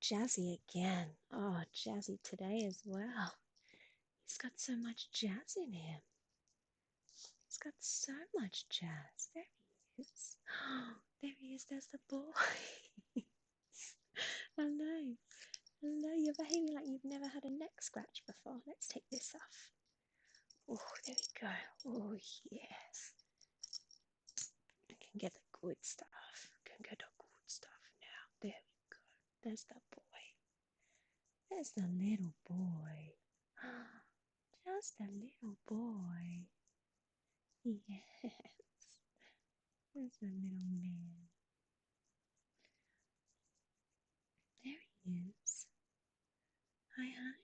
Jazzy again. Oh, Jazzy today as well. He's got so much jazz in him. He's got so much jazz. There he is. Oh, there he is. There's the boy. Hello. Hello. You're behaving like you've never had a neck scratch before. Let's take this off. Oh, there we go. Oh, yes. I can get the good stuff. I can get the good stuff now. There we go. There's the boy. There's the little boy. Just a little boy. Yes. There's the little man. There he is. Hi, hi.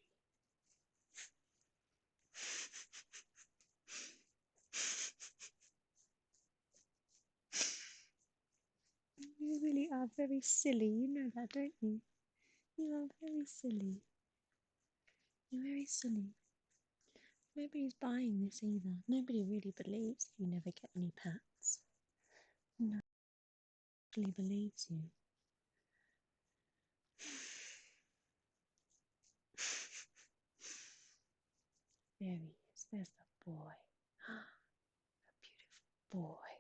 You really are very silly. You know that, don't you? You are very silly. You're very silly. Nobody's buying this either. Nobody really believes you never get any pets. Nobody actually believes you. There he is. There's the boy. A beautiful boy.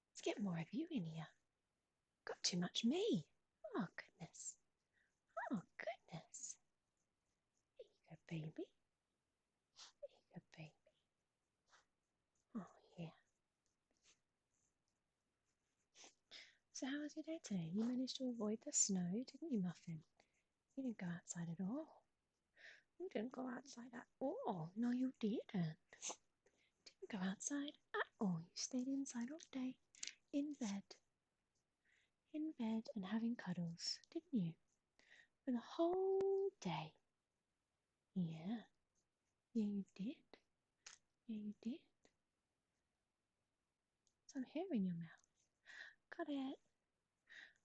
Let's get more of you in here. Got too much me. Oh, goodness. Oh, goodness. There you go, baby. There you go, baby. Oh, yeah. So how was your day today? You managed to avoid the snow, didn't you, Muffin? You didn't go outside at all. You didn't go outside at all. No, you didn't. Didn't go outside at all. You stayed inside all day, in bed and having cuddles, didn't you? For the whole day. Yeah. Yeah, you did. Yeah, you did. Some hair in your mouth. Got it.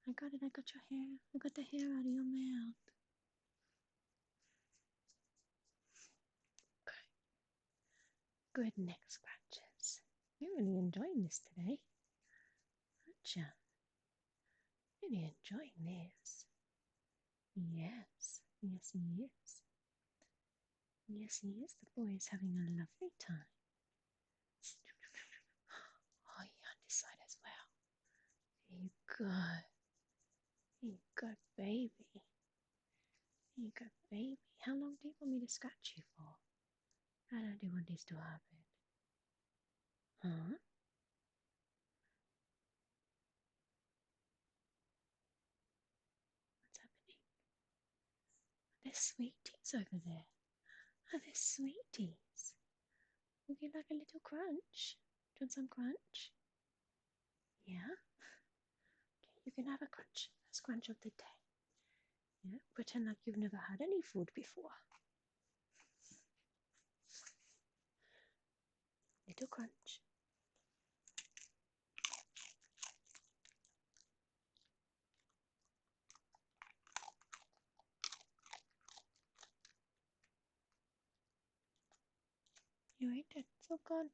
I got it. I got your hair. I got the hair out of your mouth. Okay. Good neck scratches. You're really enjoying this today, aren't you? Really enjoying this. Yes. Yes, he is. Yes, he is. The boy is having a lovely time. Oh, yeah, on this side as well. There you go. There you go, baby. There you go, baby. How long do you want me to scratch you for? How long do you want this to happen? Huh? What's happening? There's sweeties over there. Oh, there's sweeties. Would you like a little crunch? Do you want some crunch? Yeah? Okay, you can have a crunch. First crunch of the day. Yeah? Pretend like you've never had any food before. Little crunch. You ate it. It's all gone.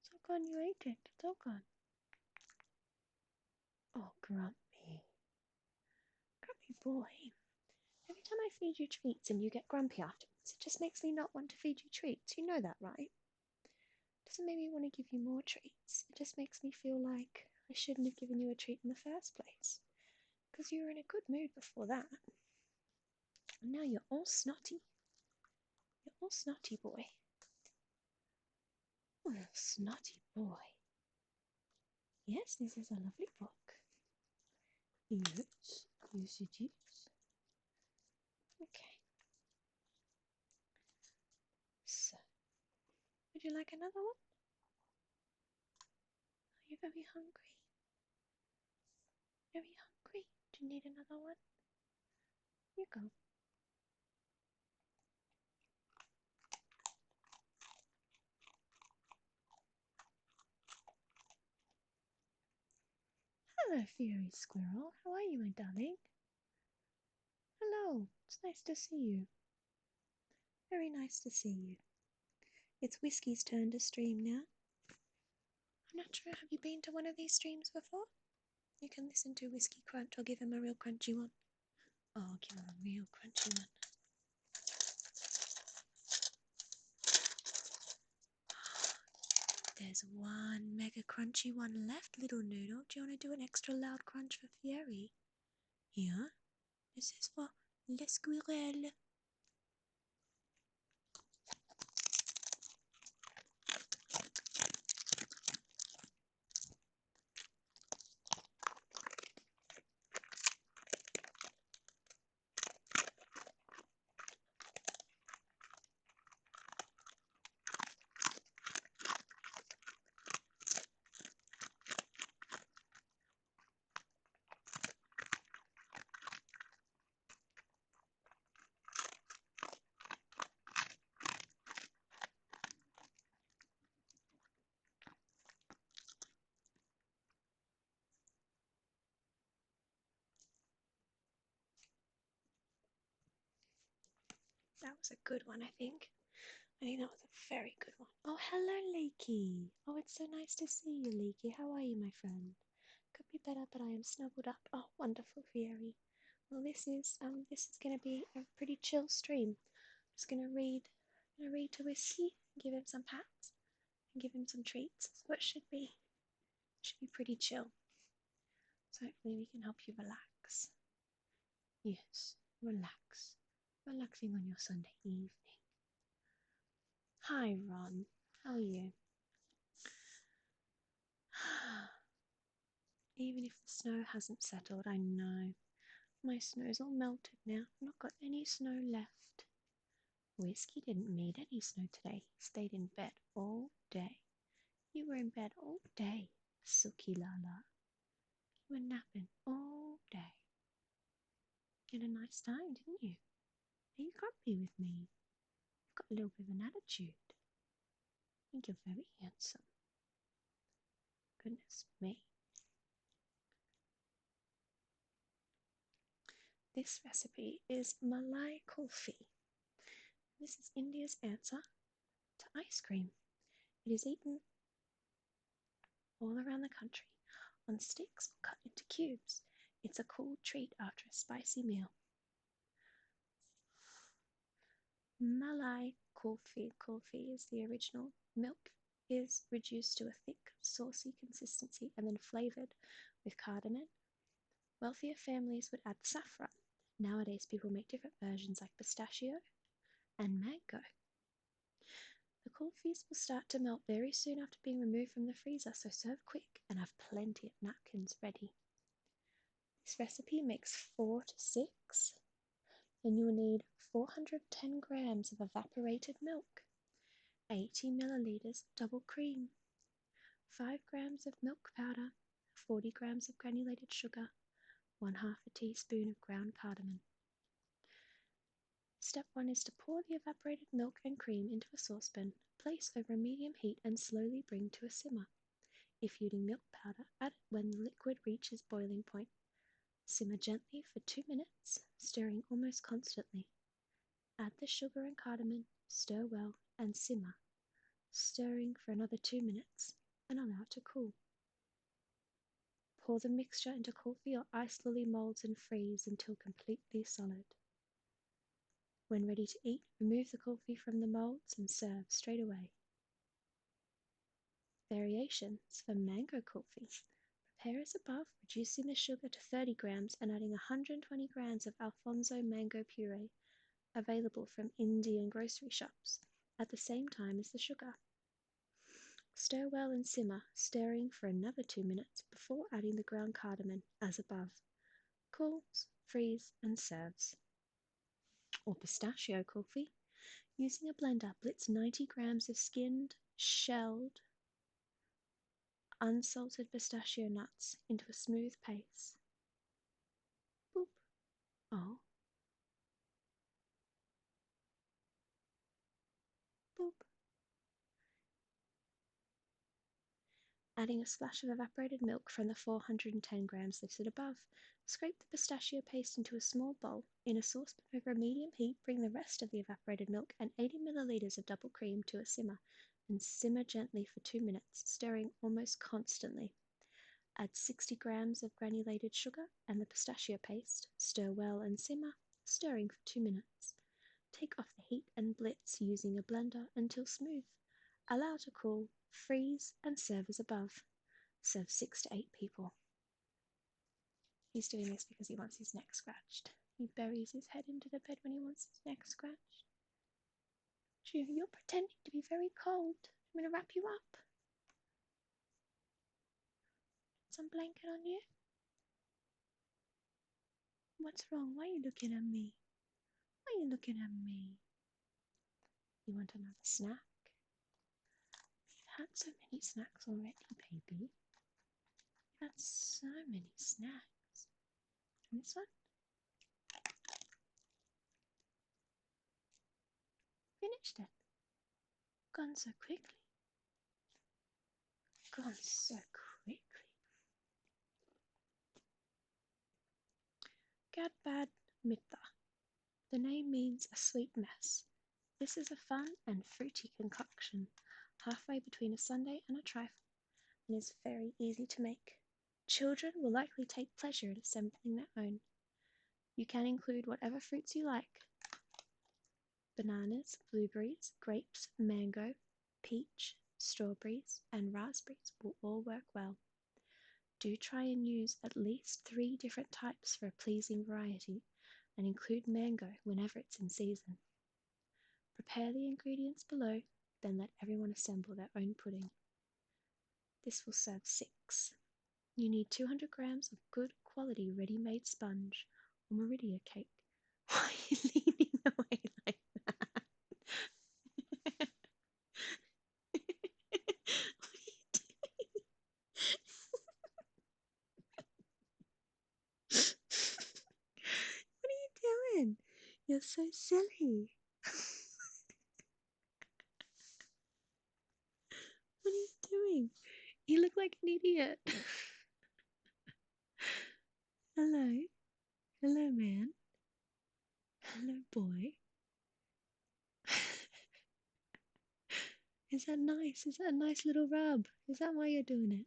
It's all gone. You ate it. It's all gone. Oh, grumpy. Grumpy boy. Every time I feed you treats and you get grumpy afterwards, it just makes me not want to feed you treats. You know that, right? It doesn't make me want to give you more treats. It just makes me feel like I shouldn't have given you a treat in the first place. Because you were in a good mood before that. And now you're all snotty. You're all snotty, boy. Oh, snotty boy. Yes, this is a lovely book. Yes, yes it is. Okay. So, would you like another one? Are you very hungry? Very hungry? Do you need another one? Here you go. Hello, Fairy Squirrel. How are you, my darling? Hello. It's nice to see you. Very nice to see you. It's Whiskey's turn to stream now. I'm not sure. Have you been to one of these streams before? You can listen to Whiskey crunch or give him a real crunchy one. Oh, I'll give her a real crunchy one. There's one mega crunchy one left, little noodle. Do you want to do an extra loud crunch for Fieri? Yeah? This is for Le Squirrel. That was a good one, I think. I think that was a very good one. Oh, hello, Leaky. Oh, it's so nice to see you, Leaky. How are you, my friend? Could be better, but I am snuggled up. Oh, wonderful, Fieri. Well, this is going to be a pretty chill stream. Just gonna read to Whiskey, give him some pats, and give him some treats. So it should be pretty chill. So hopefully we can help you relax. Yes, relax. Relaxing on your Sunday evening. Hi, Ron. How are you? Even if the snow hasn't settled, I know. My snow's all melted now. I've not got any snow left. Whiskey didn't need any snow today. He stayed in bed all day. You were in bed all day, Silky Lala. You were napping all day. You had a nice time, didn't you? Are you grumpy with me? You've got a little bit of an attitude. I think you're very handsome. Goodness me. This recipe is Malai Kulfi. This is India's answer to ice cream. It is eaten all around the country on sticks or cut into cubes. It's a cool treat after a spicy meal. Malai Kulfi. Kulfi is the original. Milk is reduced to a thick, saucy consistency and then flavoured with cardamom. Wealthier families would add saffron. Nowadays, people make different versions like pistachio and mango. The kulfis will start to melt very soon after being removed from the freezer, so serve quick and have plenty of napkins ready. This recipe makes 4 to 6. Then you will need 410 grams of evaporated milk, 80 milliliters double cream, 5 grams of milk powder, 40 grams of granulated sugar, 1/2 a teaspoon of ground cardamom. Step 1 is to pour the evaporated milk and cream into a saucepan, place over a medium heat and slowly bring to a simmer. If using milk powder, add it when the liquid reaches boiling point. Simmer gently for 2 minutes, stirring almost constantly. Add the sugar and cardamom, stir well, and simmer, stirring for another 2 minutes, and allow it to cool. Pour the mixture into coffee or ice lily molds and freeze until completely solid. When ready to eat, remove the coffee from the molds and serve straight away. Variations for mango coffee. Prepare as above, reducing the sugar to 30 grams and adding 120 grams of Alfonso mango puree, available from Indian grocery shops, at the same time as the sugar. Stir well and simmer, stirring for another 2 minutes before adding the ground cardamom, as above. Cools, freeze, and serves. Or pistachio coffee. Using a blender, blitz 90 grams of skinned, shelled, unsalted pistachio nuts into a smooth paste. Boop. Oh. Boop. Adding a splash of evaporated milk from the 410 grams listed above. Scrape the pistachio paste into a small bowl. In a saucepan over a medium heat, bring the rest of the evaporated milk and 80 milliliters of double cream to a simmer, and simmer gently for 2 minutes, stirring almost constantly. Add 60 grams of granulated sugar and the pistachio paste. Stir well and simmer, stirring for 2 minutes. Take off the heat and blitz using a blender until smooth. Allow to cool, freeze, and serve as above. Serve 6 to 8 people. He's doing this because he wants his neck scratched. He buries his head into the bed when he wants his neck scratched. You're pretending to be very cold. I'm going to wrap you up. Some blanket on you? What's wrong? Why are you looking at me? Why are you looking at me? You want another snack? You've had so many snacks already, baby. You've had so many snacks. And this one? Finished it. Gone so quickly. Gone so quickly. Gadbad Mitta. The name means a sweet mess. This is a fun and fruity concoction, halfway between a sundae and a trifle, and is very easy to make. Children will likely take pleasure in assembling their own. You can include whatever fruits you like. Bananas, blueberries, grapes, mango, peach, strawberries, and raspberries will all work well. Do try and use at least 3 different types for a pleasing variety, and include mango whenever it's in season. Prepare the ingredients below, then let everyone assemble their own pudding. This will serve 6. You need 200 grams of good quality ready-made sponge or Meridia cake. Why are you leaning away like that? What are you doing? You're so silly. What are you doing? You look like an idiot. Hello. Hello, man. Hello, boy. Is that nice? Is that a nice little rub? Is that why you're doing it?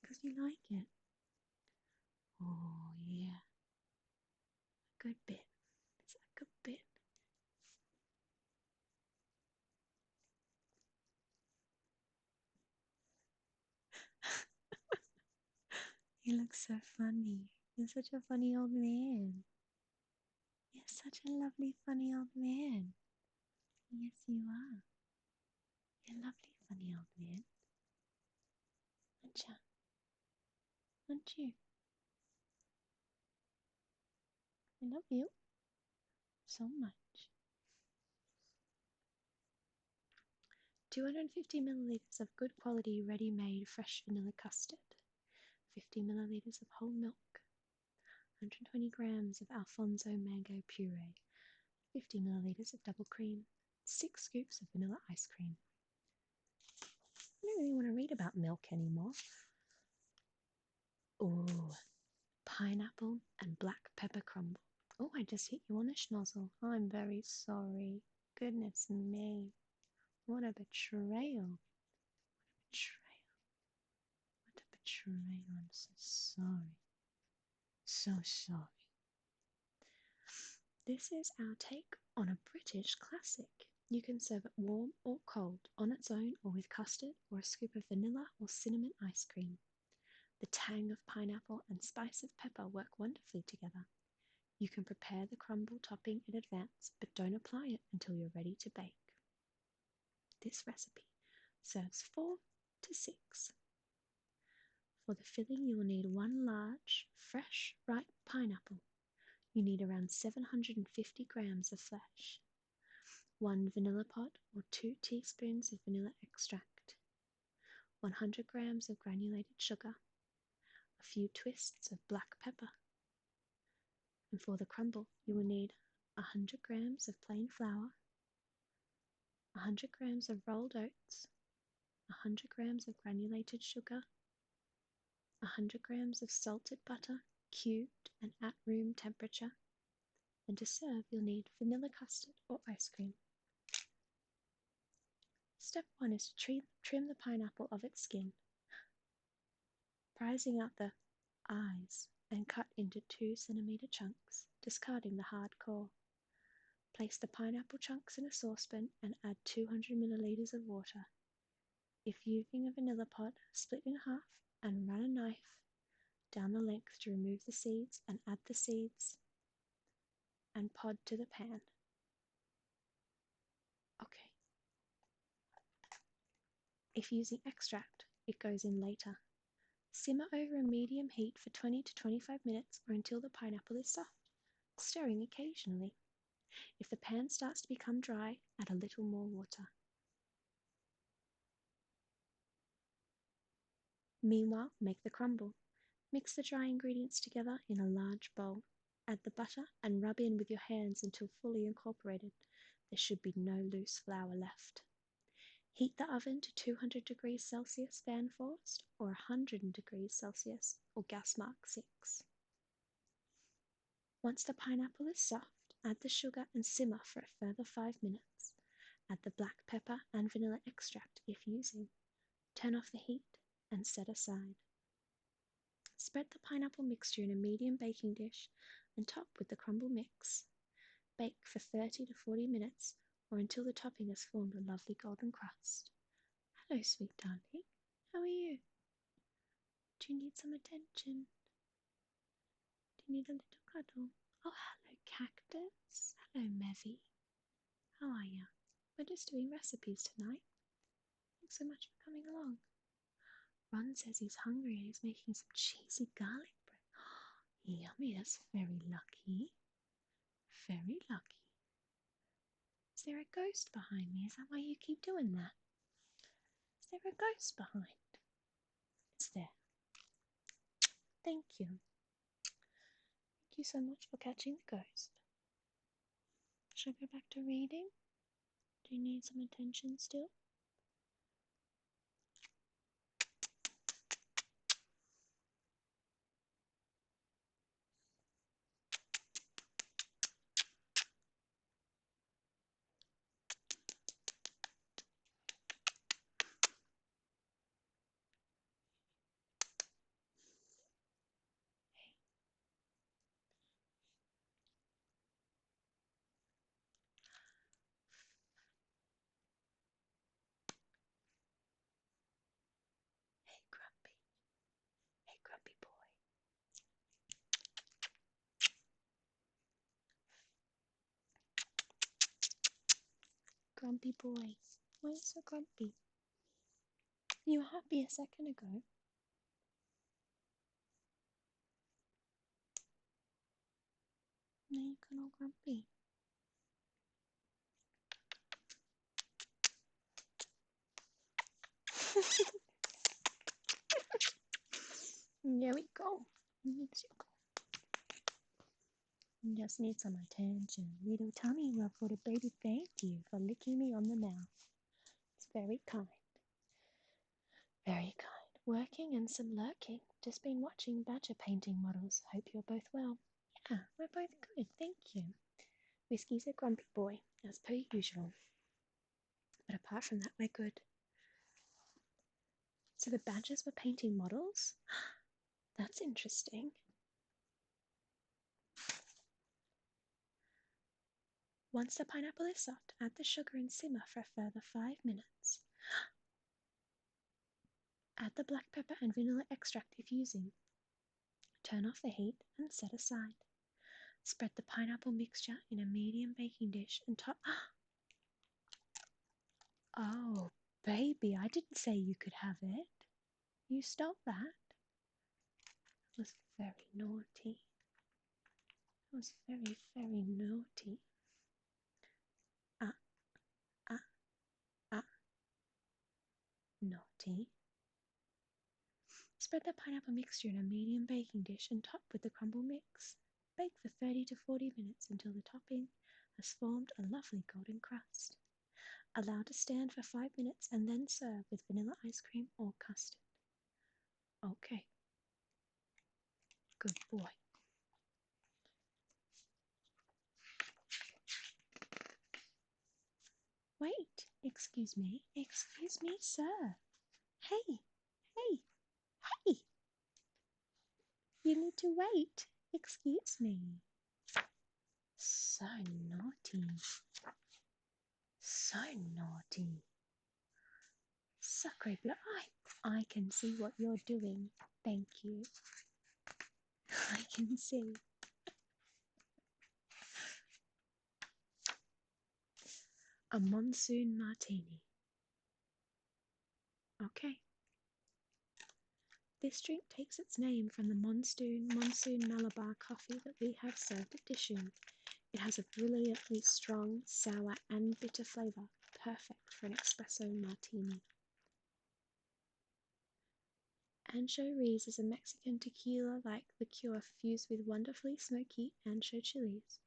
Because you like it. Oh, yeah. A good bit. It's a good bit. You look so funny. You're such a funny old man. You're such a lovely, funny old man. Yes, you are. You're a lovely, funny old man. Aren't you? Aren't you? I love you so much. 250 milliliters of good quality ready-made fresh vanilla custard. 50 milliliters of whole milk. 120 grams of Alfonso mango puree. 50 milliliters of double cream. 6 scoops of vanilla ice cream. I don't really want to read about milk anymore. Ooh, pineapple and black pepper crumble. Oh, I just hit you on the schnozzle. I'm very sorry. Goodness me. What a betrayal. Betrayal. What a betrayal. I'm so sorry. So sorry. This is our take on a British classic. You can serve it warm or cold, on its own or with custard or a scoop of vanilla or cinnamon ice cream. The tang of pineapple and spice of pepper work wonderfully together. You can prepare the crumble topping in advance, but don't apply it until you're ready to bake. This recipe serves 4 to 6. For the filling, you will need 1 large, fresh, ripe pineapple. You need around 750 grams of flesh, 1 vanilla pod or 2 teaspoons of vanilla extract, 100 grams of granulated sugar, a few twists of black pepper. And for the crumble, you will need 100 grams of plain flour, 100 grams of rolled oats, 100 grams of granulated sugar, 100 grams of salted butter, cubed and at room temperature, and to serve you'll need vanilla custard or ice cream. Step 1 is to trim the pineapple of its skin. Prizing out the eyes and cut into 2 centimeter chunks, discarding the hard core. Place the pineapple chunks in a saucepan and add 200 milliliters of water. If using a vanilla pod, split in half and run a knife down the length to remove the seeds and add the seeds and pod to the pan. Okay. If using extract, it goes in later. Simmer over a medium heat for 20 to 25 minutes or until the pineapple is soft, stirring occasionally. If the pan starts to become dry, add a little more water. Meanwhile, make the crumble. Mix the dry ingredients together in a large bowl. Add the butter and rub in with your hands until fully incorporated. There should be no loose flour left. Heat the oven to 200 degrees Celsius fan forced or 100 degrees Celsius or gas mark 6. Once the pineapple is soft, add the sugar and simmer for a further 5 minutes. Add the black pepper and vanilla extract if using. Turn off the heat and set aside. Spread the pineapple mixture in a medium baking dish and top with the crumble mix. Bake for 30 to 40 minutes or until the topping has formed a lovely golden crust. Hello, sweet darling. How are you? Do you need some attention? Do you need a little cuddle? Oh, hello, cactus. Hello, Mevy. How are you? We're just doing recipes tonight. Thanks so much for coming along. Ron says he's hungry and he's making some cheesy garlic bread. Yummy, that's very lucky. Very lucky. Is there a ghost behind me? Is that why you keep doing that? Is there a ghost behind? It's there. Thank you. Thank you so much for catching the ghost. Should I go back to reading? Do you need some attention still? Hey, Grumpy. Hey, Grumpy boy. Grumpy boy. Why are you so grumpy? You were happy a second ago. Now you got all grumpy. There we go. Just need some attention. Little tummy rub for the baby. Thank you for licking me on the mouth. It's very kind. Very kind. Working and some lurking. Just been watching badger painting models. Hope you're both well. Yeah, we're both good. Thank you. Whiskey's a grumpy boy, as per usual. But apart from that, we're good. So the badgers were painting models? That's interesting. Once the pineapple is soft, add the sugar and simmer for a further 5 minutes. Add the black pepper and vanilla extract if using. Turn off the heat and set aside. Spread the pineapple mixture in a medium baking dish and top. Oh, baby, I didn't say you could have it. You stole that. That was very naughty. That was very, very naughty. Naughty. Spread the pineapple mixture in a medium baking dish and top with the crumble mix. Bake for 30 to 40 minutes until the topping has formed a lovely golden crust. Allow to stand for 5 minutes and then serve with vanilla ice cream or custard. Okay. Good boy. Wait, excuse me, sir. Hey, hey, hey. You need to wait. Excuse me. So naughty. So naughty. Sacre bleu. I can see what you're doing. Thank you. I can see. A monsoon martini. Okay. This drink takes its name from the monsoon Malabar coffee that we have served at Dishoom. It has a brilliantly strong, sour and bitter flavour, perfect for an espresso martini. Ancho is a Mexican tequila-like liqueur fused with wonderfully smoky ancho chilies.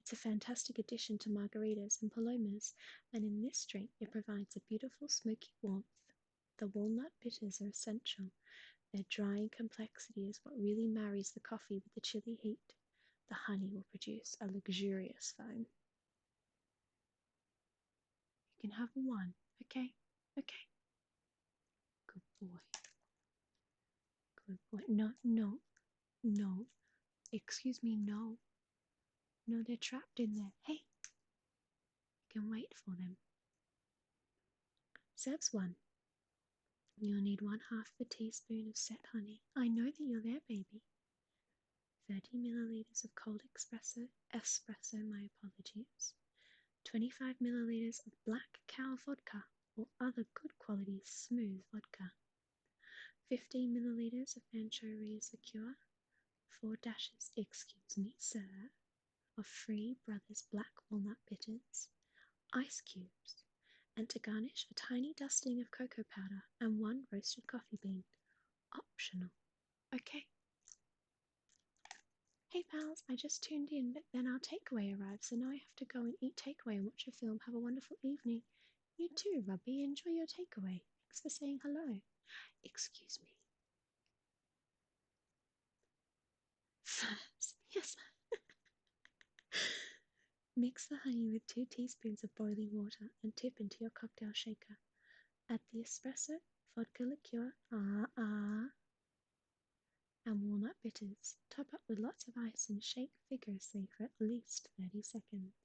It's a fantastic addition to margaritas and palomas, and in this drink it provides a beautiful smoky warmth. The walnut bitters are essential. Their drying complexity is what really marries the coffee with the chilly heat. The honey will produce a luxurious foam. You can have one, okay? Okay. Good boy. Good boy. No, no, no. Excuse me, no. No, they're trapped in there. Hey, you can wait for them. Serves one. You'll need 1/2 a teaspoon of set honey. I know that you're there, baby. 30 milliliters of cold espresso, my apologies. 25 milliliters of black cow vodka or other good quality smooth vodka. 15 milliliters of anchovies liqueur. 4 dashes, excuse me, sir, of Free Brothers Black Walnut Bitters, ice cubes, and to garnish a tiny dusting of cocoa powder and 1 roasted coffee bean. Optional. Okay. Hey pals, I just tuned in, but then our takeaway arrived, so now I have to go and eat takeaway and watch a film. Have a wonderful evening. You too, Robbie. Enjoy your takeaway. Thanks for saying hello. Excuse me. First, yes. Mix the honey with 2 teaspoons of boiling water and tip into your cocktail shaker. Add the espresso, vodka liqueur, and walnut bitters. Top up with lots of ice and shake vigorously for at least 30 seconds.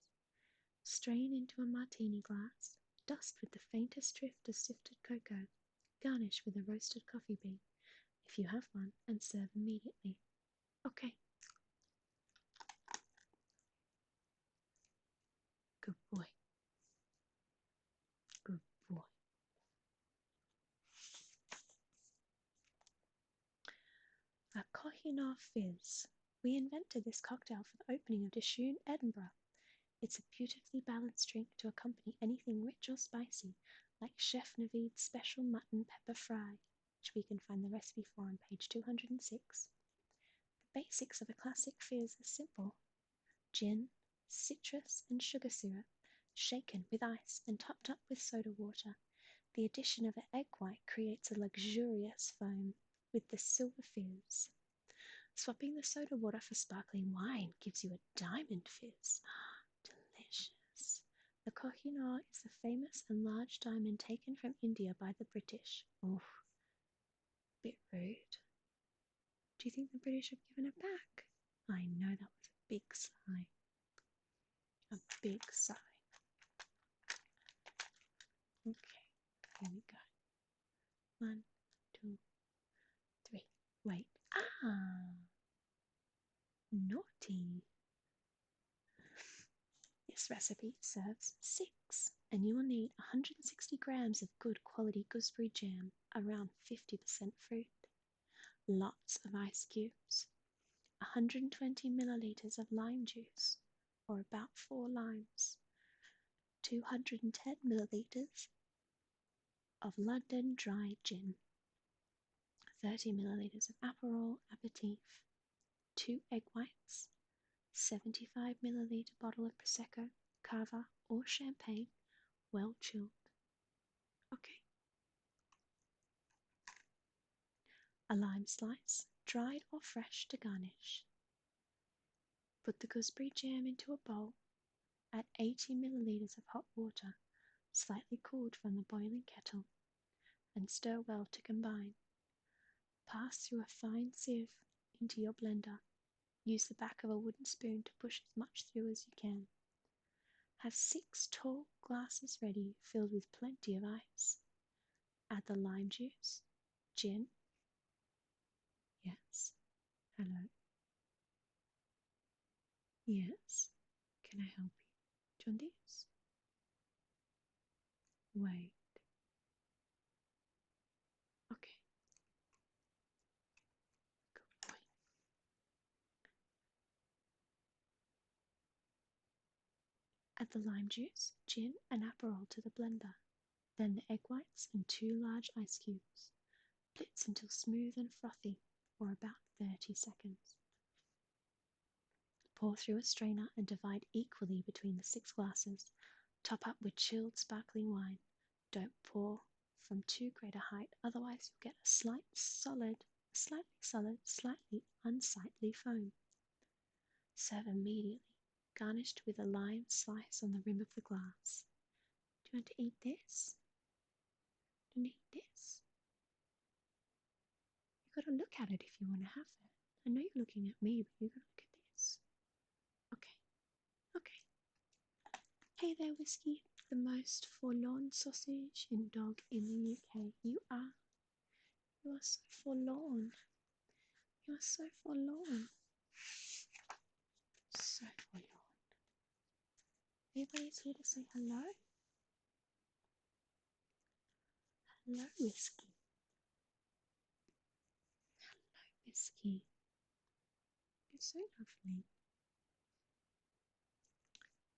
Strain into a martini glass. Dust with the faintest drift of sifted cocoa. Garnish with a roasted coffee bean, if you have one, and serve immediately. Okay. Good boy. Good boy. A Kohinoor Fizz. We invented this cocktail for the opening of Dishoom, Edinburgh. It's a beautifully balanced drink to accompany anything rich or spicy, like Chef Naveed's special mutton pepper fry, which we can find the recipe for on page 206. The basics of a classic fizz are simple. Gin, citrus and sugar syrup, shaken with ice and topped up with soda water. The addition of an egg white creates a luxurious foam with the silver fizz. Swapping the soda water for sparkling wine gives you a diamond fizz. Delicious. The Kohinoor is the famous and large diamond taken from India by the British. Oh, bit rude. Do you think the British have given it back? I know that was a big sigh. A big sigh. Okay, here we go. 1, 2, 3. Wait. Naughty. This recipe serves 6, and you will need 160 grams of good quality gooseberry jam, around 50% fruit, lots of ice cubes, 120 milliliters of lime juice, or about 4 limes, 210 milliliters of London dry gin, 30 milliliters of Aperol aperitif, 2 egg whites, 75 milliliter bottle of Prosecco, Cava or Champagne, well chilled. Okay. A lime slice, dried or fresh, to garnish. Put the gooseberry jam into a bowl. Add 80 milliliters of hot water, slightly cooled from the boiling kettle, and stir well to combine. Pass through a fine sieve into your blender. Use the back of a wooden spoon to push as much through as you can. Have 6 tall glasses ready, filled with plenty of ice. Add the lime juice, gin. Yes. Hello. Yes. Can I help you? Do you want this? Wait. Okay. Good boy. Add the lime juice, gin, and Aperol to the blender. Then the egg whites and 2 large ice cubes. Blitz until smooth and frothy, for about 30 seconds. Pour through a strainer and divide equally between the 6 glasses. Top up with chilled sparkling wine. Don't pour from too great a height, otherwise you'll get a slightly solid, slightly unsightly foam. Serve immediately, garnished with a lime slice on the rim of the glass. Do you want to eat this? Do you want to eat this? You've got to look at it if you want to have it. I know you're looking at me, but you've got to look at this. Okay, okay. Hey there, Whiskey, the most forlorn sausage and dog in the UK. You are so forlorn. You are so forlorn. So forlorn. Everybody's here to say hello. Hello, Whiskey. Hello, Whiskey. You're so lovely.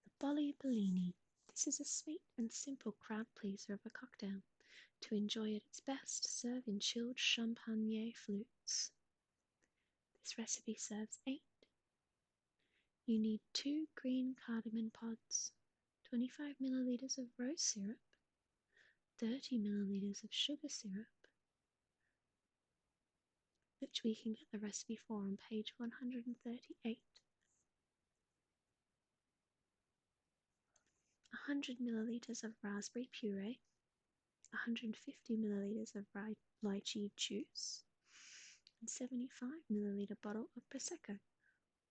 The Bolly Bellini. This is a sweet and simple crowd pleaser of a cocktail. To enjoy at its best, serve in chilled champagne flutes. This recipe serves 8. You need 2 green cardamom pods, 25 milliliters of rose syrup, 30 milliliters of sugar syrup, which we can get the recipe for on page 138, 100 milliliters of raspberry puree, 150 milliliters of lychee juice, and 75 milliliter bottle of Prosecco,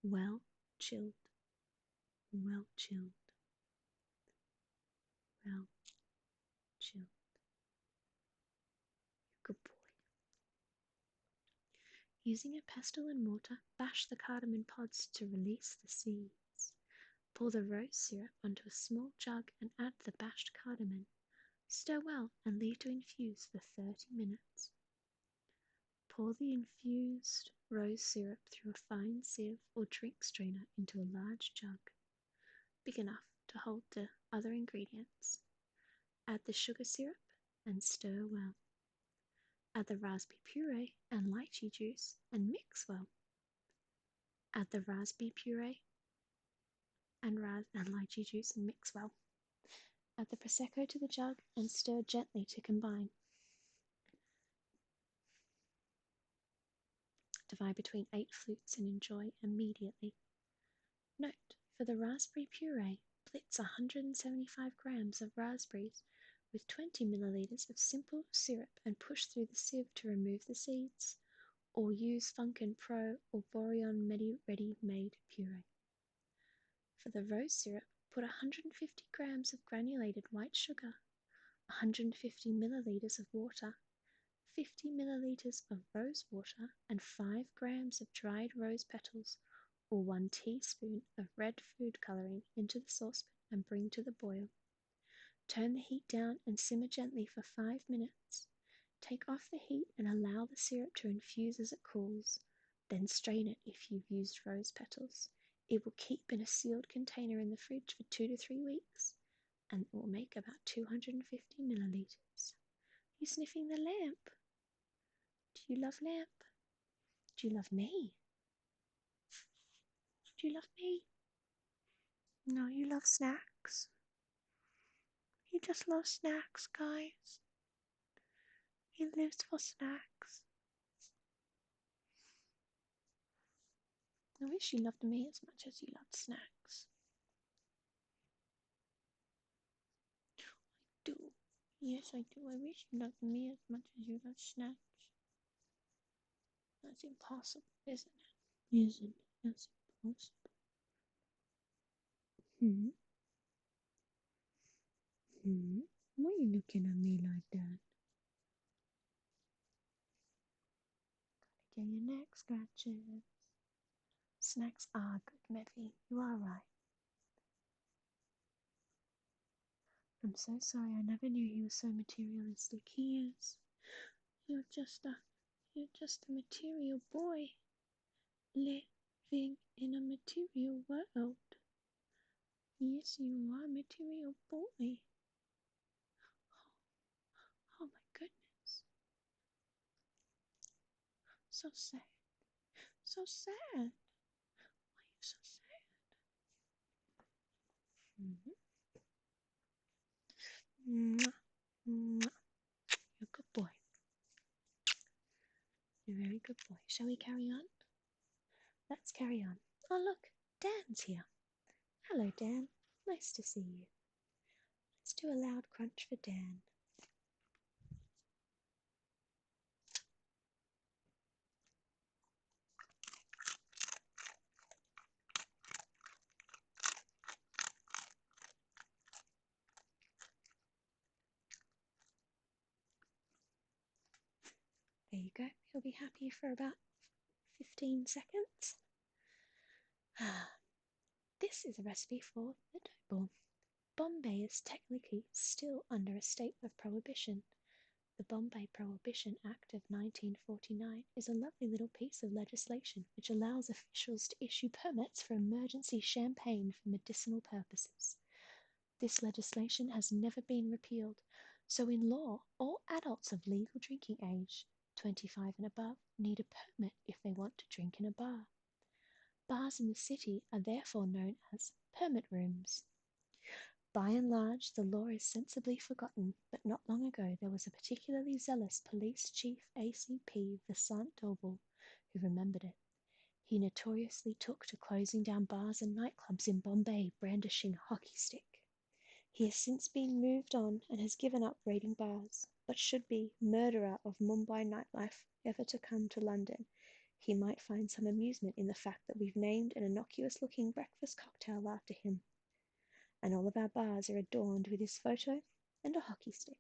well chilled, well chilled, well chilled. Good boy. Using a pestle and mortar, bash the cardamom pods to release the seeds. Pour the rose syrup onto a small jug and add the bashed cardamom. Stir well and leave to infuse for 30 minutes. Pour the infused rose syrup through a fine sieve or drink strainer into a large jug, big enough to hold the other ingredients. Add the sugar syrup and stir well. Add the raspberry puree and lychee juice and mix well. Add the raspberry puree and lychee juice and mix well. Add the Prosecco to the jug and stir gently to combine. Divide between 8 flutes and enjoy immediately. Note, for the raspberry puree, blitz 175 grams of raspberries with 20 milliliters of simple syrup and push through the sieve to remove the seeds, or use Funkin Pro or Bouryon ready-made puree. For the rose syrup, put 150 grams of granulated white sugar, 150 milliliters of water, 50 milliliters of rose water, and 5 grams of dried rose petals or 1 teaspoon of red food coloring into the saucepan and bring to the boil. Turn the heat down and simmer gently for 5 minutes. Take off the heat and allow the syrup to infuse as it cools. Then strain it if you've used rose petals. It will keep in a sealed container in the fridge for 2 to 3 weeks, and it will make about 250 milliliters. Are you sniffing the lamp? Do you love lamp? Do you love me? Do you love me? No, you love snacks. He just loves snacks, guys. He lives for snacks. I wish you loved me as much as you loved snacks. I do. Yes, I do. I wish you loved me as much as you love snacks. That's impossible, isn't it? Isn't it? That's impossible. Hmm? Hmm? Why are you looking at me like that? Get your neck scratches. Snacks are good, Mevy. You are right. I'm so sorry. I never knew he was so materialistic. He is. You're just a, you're just a material boy living in a material world. Yes, you are a material boy. Oh my goodness. So sad. So sad. Why are you so sad? Mm-hmm. Mwah. Mwah. You're a good boy. You're a very good boy. Shall we carry on? Let's carry on. Oh, look, Dan's here. Hello, Dan. Nice to see you. Let's do a loud crunch for Dan. There you go. He'll be happy for about 15 seconds. This is a recipe for the dough ball. Bombay is technically still under a state of prohibition. The Bombay Prohibition Act of 1949 is a lovely little piece of legislation which allows officials to issue permits for emergency champagne for medicinal purposes. This legislation has never been repealed, so in law, all adults of legal drinking age, 25 and above, need a permit if they want to drink in a bar. Bars in the city are therefore known as permit rooms. By and large, the law is sensibly forgotten, but not long ago there was a particularly zealous police chief ACP Vasant Doble who remembered it. He notoriously took to closing down bars and nightclubs in Bombay brandishing a hockey stick. He has since been moved on and has given up raiding bars, but should be murderer of Mumbai nightlife ever to come to London, he might find some amusement in the fact that we've named an innocuous-looking breakfast cocktail after him, and all of our bars are adorned with his photo and a hockey stick.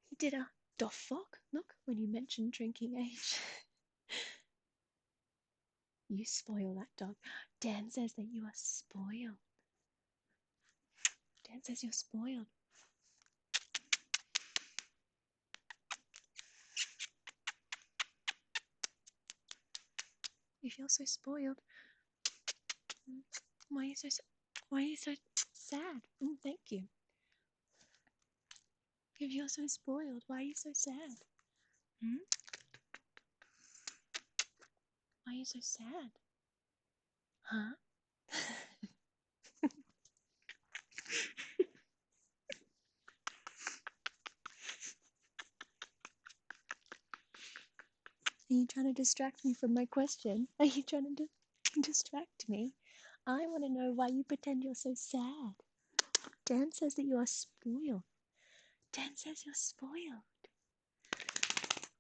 He did a doffog look when you mentioned drinking age. You spoil that dog. Dan says that you are spoiled. Dan says you're spoiled. You feel so spoiled. Why are you so sad? Thank you. You feel so spoiled. Why are you so sad? Hmm? Why are you so sad? Huh? Are you trying to distract me from my question? Are you trying to distract me? I want to know why you pretend you're so sad. Dan says that you are spoiled. Dan says you're spoiled.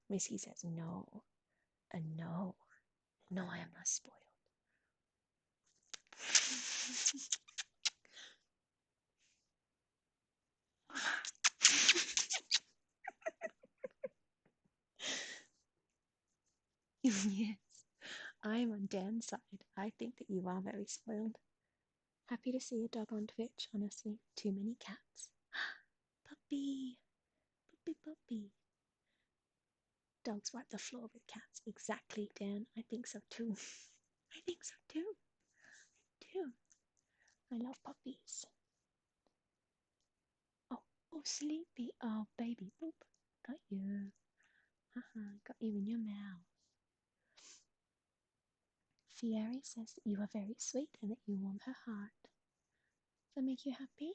Missy says no. No. No, I am not spoiled. Yes, I'm on Dan's side. I think that you are very spoiled. Happy to see a dog on Twitch, honestly. Too many cats. Puppy! Puppy, puppy. Dogs wipe the floor with cats. Exactly, Dan. I think so too. I think so too. I do. I love puppies. Oh, oh, sleepy. Oh, baby. Boop. Got you. Haha, got you in your mouth. Fieri says that you are very sweet and that you warm her heart. Does that make you happy?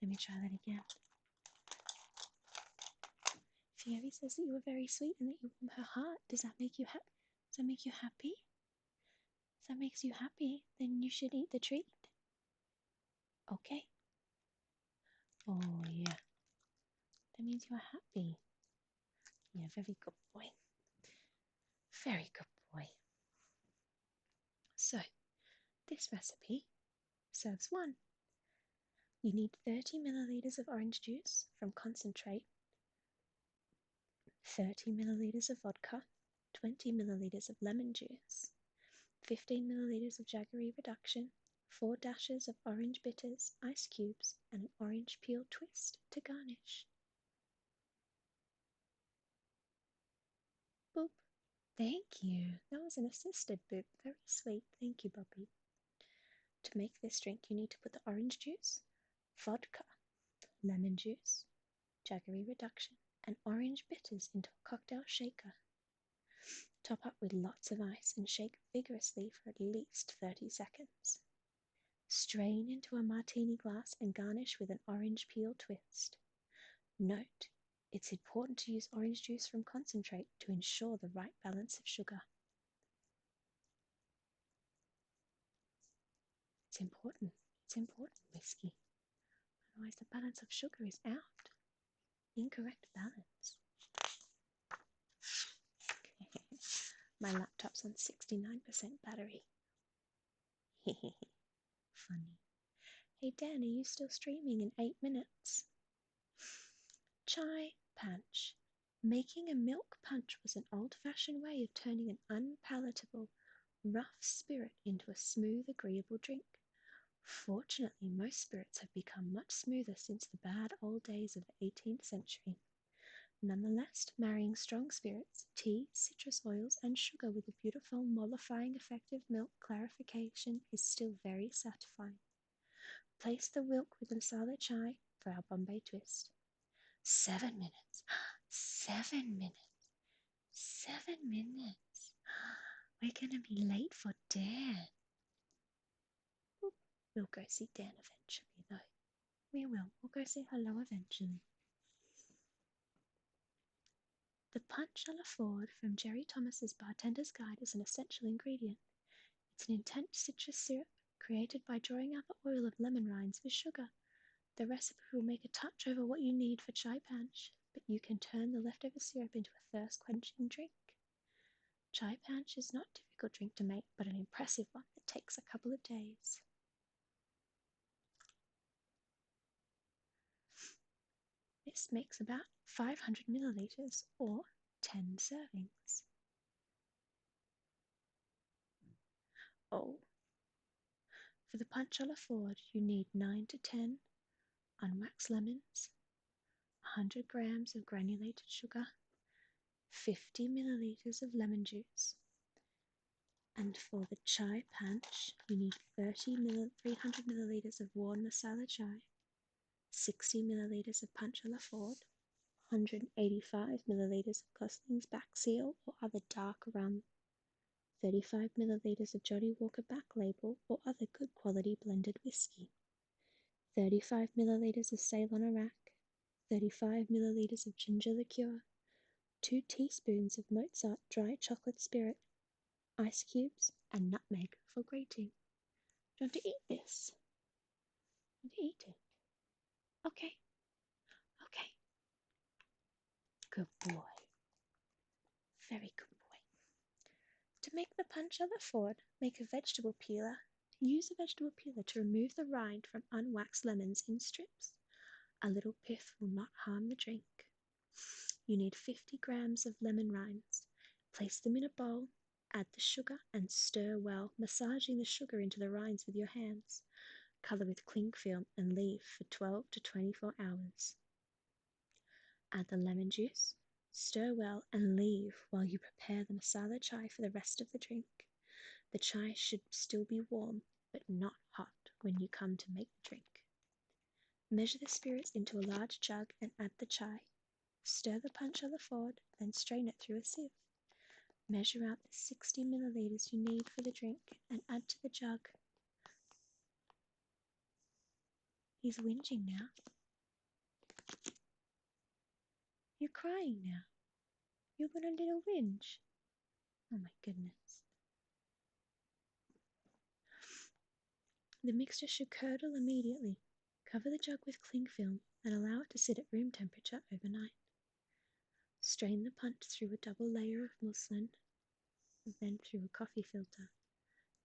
Let me try that again. Fieri says that you are very sweet and that you warm her heart. Does that make you happy? Does that make you happy? If that makes you happy, then you should eat the treat. Okay. Oh, yeah. That means you're happy. Yeah, very good boy. Very good boy. So, this recipe serves one. You need 30 milliliters of orange juice from concentrate, 30 milliliters of vodka, 20 milliliters of lemon juice, 15 milliliters of jaggery reduction, 4 dashes of orange bitters, ice cubes, and an orange peel twist to garnish. Boop. Thank you. That was an assisted boop. Very sweet. Thank you, Bobby. To make this drink, you need to put the orange juice, vodka, lemon juice, jaggery reduction, and orange bitters into a cocktail shaker. Top up with lots of ice and shake vigorously for at least 30 seconds. Strain into a martini glass and garnish with an orange peel twist. Note, it's important to use orange juice from concentrate to ensure the right balance of sugar. It's important. It's important, whiskey. Otherwise, the balance of sugar is out. Incorrect balance. My laptop's on 69% battery. Funny. Hey Dan, are you still streaming in 8 minutes? Chai punch. Making a milk punch was an old-fashioned way of turning an unpalatable, rough spirit into a smooth, agreeable drink. Fortunately, most spirits have become much smoother since the bad old days of the 18th century. Nonetheless, marrying strong spirits, tea, citrus oils, and sugar with a beautiful mollifying effect of milk clarification is still very satisfying. Place the milk with the masala chai for our Bombay twist. 7 minutes. 7 minutes. 7 minutes. We're going to be late for Dan. We'll go see Dan eventually, though. We will. We'll go say hello eventually. The punch a la Ford from Jerry Thomas's Bartender's Guide is an essential ingredient. It's an intense citrus syrup created by drawing out the oil of lemon rinds with sugar. The recipe will make a touch over what you need for chai punch, but you can turn the leftover syrup into a thirst-quenching drink. Chai punch is not a difficult drink to make, but an impressive one that takes a couple of days. This makes about 500 milliliters or 10 servings. Oh, for the punch a la Ford, you need 9 to 10 unwaxed lemons, 100 grams of granulated sugar, 50 milliliters of lemon juice, and for the chai punch, you need 300 milliliters of warm masala chai, 60 milliliters of punch a la Ford, 185 milliliters of Gosling's Back Seal or other dark rum, 35 milliliters of Johnnie Walker Black Label or other good quality blended whiskey, 35 milliliters of Ceylon Arak, 35 milliliters of ginger liqueur, 2 teaspoons of Mozart dry chocolate spirit, ice cubes, and nutmeg for grating. Do you want to eat this? Want to eat it? Okay. Okay. Good boy. Very good boy. To make the punch a la Ford, make a vegetable peeler. Use a vegetable peeler to remove the rind from unwaxed lemons in strips. A little pith will not harm the drink. You need 50 grams of lemon rinds. Place them in a bowl, add the sugar, and stir well, massaging the sugar into the rinds with your hands. Color with cling film and leave for 12 to 24 hours. Add the lemon juice, stir well, and leave while you prepare the masala chai for the rest of the drink. The chai should still be warm, but not hot when you come to make the drink. Measure the spirits into a large jug and add the chai. Stir the punch a la Ford, then strain it through a sieve. Measure out the 60 milliliters you need for the drink and add to the jug. He's whinging now. You're crying now. You've got a little whinge. Oh my goodness. The mixture should curdle immediately. Cover the jug with cling film and allow it to sit at room temperature overnight. Strain the punch through a double layer of muslin, then through a coffee filter.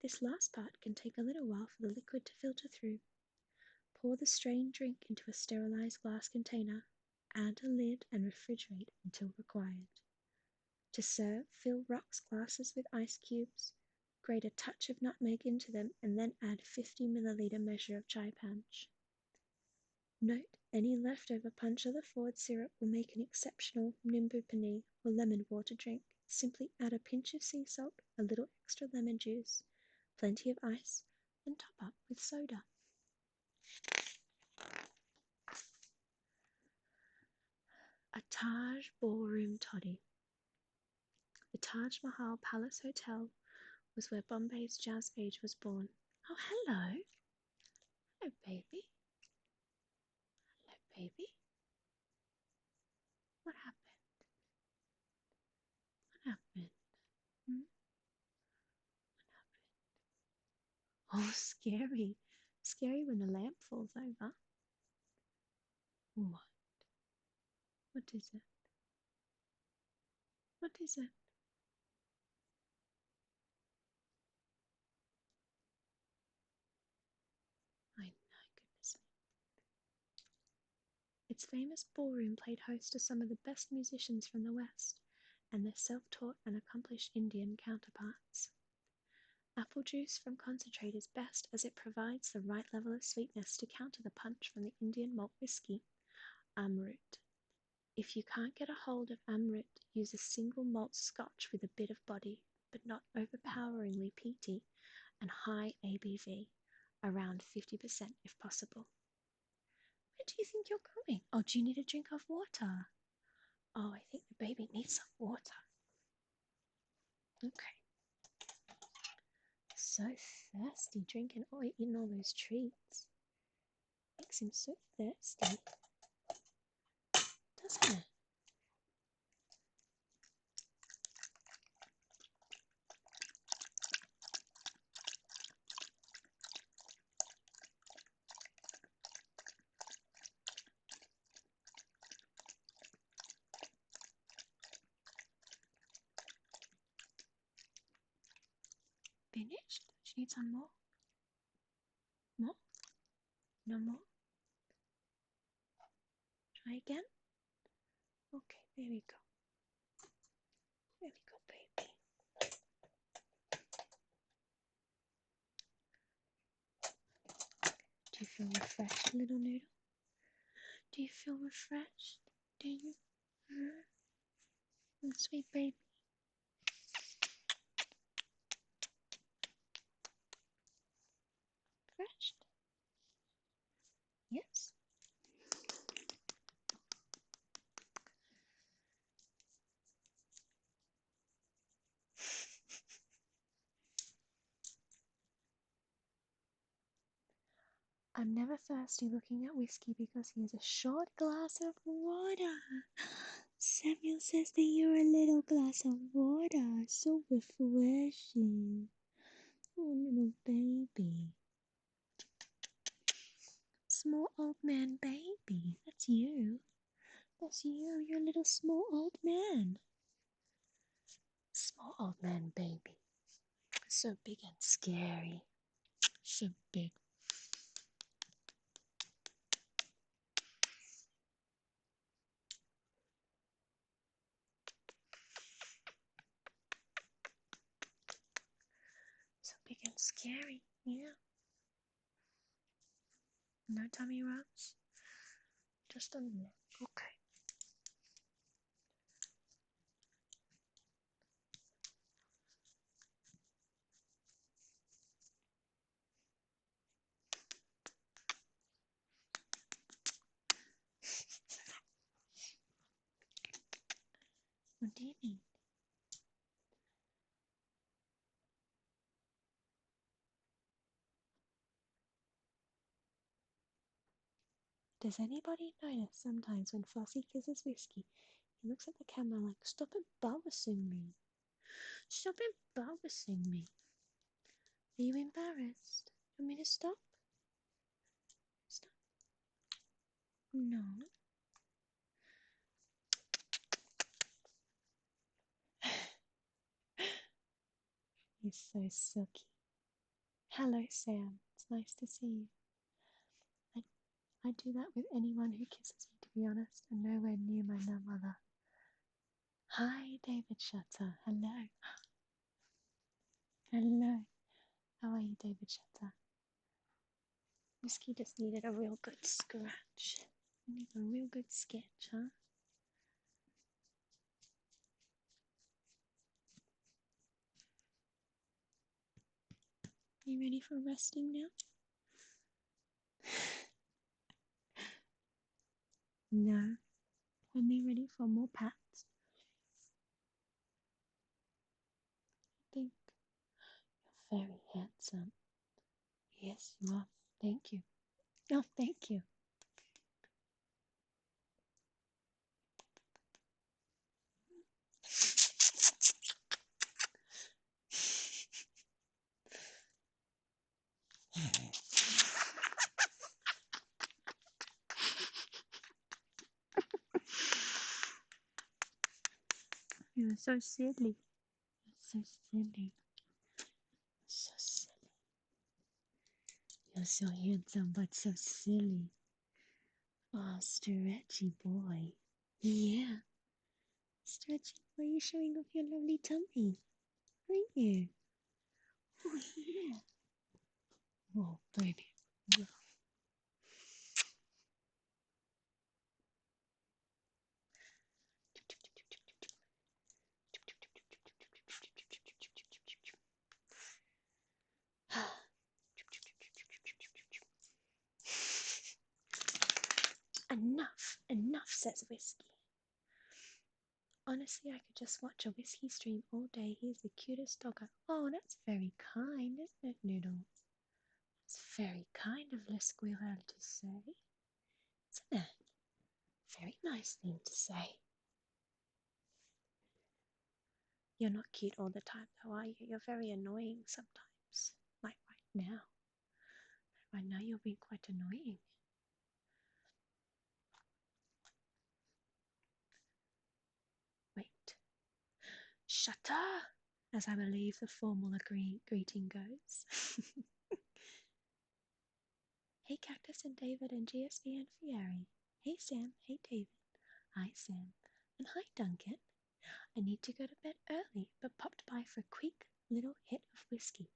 This last part can take a little while for the liquid to filter through. Pour the strained drink into a sterilized glass container, add a lid and refrigerate until required. To serve, fill rocks glasses with ice cubes, grate a touch of nutmeg into them, and then add 50 milliliter measure of chai punch. Note, any leftover punch or the forward syrup will make an exceptional nimbu pani or lemon water drink. Simply add a pinch of sea salt, a little extra lemon juice, plenty of ice, and top up with soda. A Taj ballroom toddy. The Taj Mahal Palace Hotel was where Bombay's jazz age was born. Oh, hello. Hello, baby. Hello, baby. What happened? What happened? Hmm? What happened? Oh, scary. Scary when the lamp falls over. What? What is it? What is it? I know, goodness me. Its famous ballroom played host to some of the best musicians from the West and their self-taught and accomplished Indian counterparts. Apple juice from concentrate is best as it provides the right level of sweetness to counter the punch from the Indian malt whiskey, Amrut. If you can't get a hold of Amrut, use a single malt scotch with a bit of body, but not overpoweringly peaty, and high ABV, around 50% if possible. Where do you think you're going? Oh, do you need a drink of water? Oh, I think the baby needs some water. Okay. So thirsty, drinking or eating all those treats. Makes him so thirsty, doesn't it? Finished? Do you need some more? More? No more? Try again? Okay, there we go. There we go, baby. Do you feel refreshed, little noodle? Do you feel refreshed? Do you? Oh, sweet baby. Refreshed? Yes? I'm never thirsty looking at Whiskey because he has a short glass of water. Samuel says that you're a little glass of water. So refreshing. Oh, little baby. Small old man baby. That's you. That's you. You're a little small old man. Small old man baby. So big and scary. So big. So big and scary. Yeah. No tummy rubs. Just a little. Okay. What do you need? Does anybody notice sometimes when Flossie kisses Whiskey, he looks at the camera like, stop embarrassing me. Stop embarrassing me. Are you embarrassed? You want me to stop? Stop. No. He's so silky. Hello, Sam. It's nice to see you. I, I do that with anyone who kisses me, to be honest, and nowhere near my mother. Hi, David Shutter. Hello. Hello. How are you, David Shutter? Whiskey just needed a real good scratch. Need a real good sketch, huh? You ready for resting now? No. Only ready for more pats. I think you're very handsome. Yes, you are. Thank you. Oh, thank you. You're so silly. You're so silly. So silly. You're so handsome, but so silly. Oh, stretchy boy. Yeah. Stretchy boy, you're showing off your lovely tummy. Aren't you? Oh, yeah. Oh, baby. Enough, says Whiskey. Honestly, I could just watch a Whiskey stream all day. He's the cutest dog. Oh, that's very kind, isn't it, Noodle? It's very kind of Les Squirrel to say, isn't it? Very nice thing to say. You're not cute all the time, though, are you? You're very annoying sometimes. Like right now. Right now, you're being quite annoying. Wait. Shutter! As I believe the formal greeting goes. Hey, Cactus and David and GSV and Fieri. Hey, Sam. Hey, David. Hi, Sam. And hi, Duncan. I need to go to bed early, but popped by for a quick little hit of whiskey.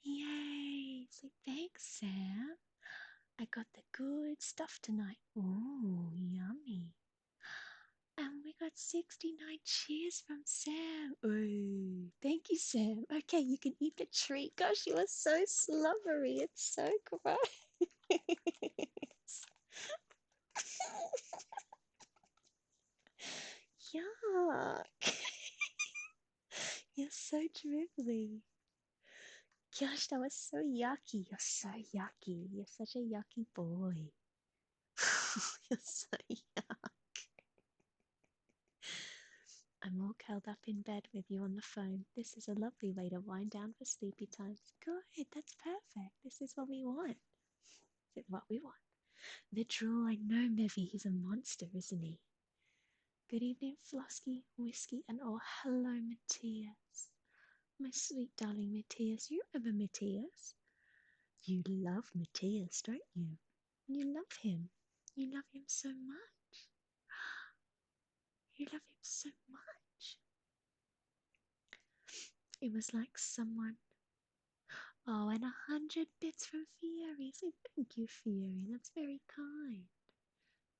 Yay! So thanks, Sam. I got the good stuff tonight. Ooh, yummy. And we got 69 cheers from Sam. Ooh, thank you, Sam. Okay, you can eat the treat. Gosh, you are so slobbery. It's so gross. Yuck. You're so dribbly. Gosh, that was so yucky. You're so yucky. You're such a yucky boy. You're so yuck. I'm all curled up in bed with you on the phone. This is a lovely way to wind down for sleepy times. Good, that's perfect. This is what we want. This is what we want. The drool, I know Mevy, he's a monster, isn't he? Good evening, Flosky, Whiskey, and oh, hello, Matthias. My sweet darling Matthias. You remember Matthias? You love Matthias, don't you? You love him. You love him so much. You love him so much. It was like someone. Oh, and 100 bits from Fieri. So thank you, Fieri. That's very kind.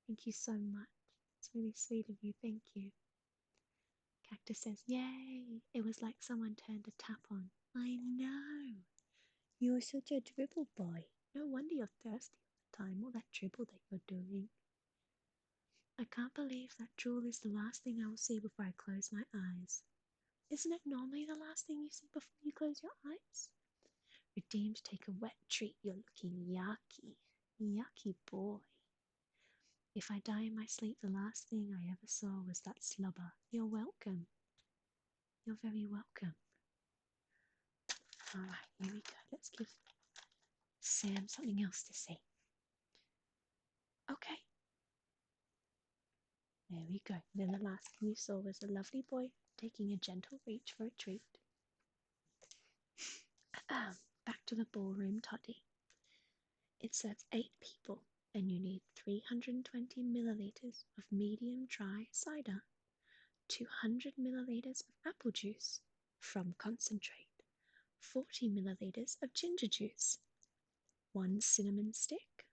Thank you so much. It's really sweet of you. Thank you. Cactus says, yay. It was like someone turned a tap on. I know. You're such a dribble boy. No wonder you're thirsty all the time. All that dribble that you're doing. I can't believe that drool is the last thing I will see before I close my eyes. Isn't it normally the last thing you see before you close your eyes? Redeemed, take a wet treat. You're looking yucky. Yucky boy. If I die in my sleep, the last thing I ever saw was that slobber. You're welcome. You're very welcome. Alright, here we go. Let's give Sam something else to say. Okay. There we go. Then the last thing you saw was a lovely boy taking a gentle reach for a treat. Back to the ballroom toddy. It serves 8 people, and you need 320 milliliters of medium dry cider, 200 milliliters of apple juice from concentrate, 40 milliliters of ginger juice, 1 cinnamon stick,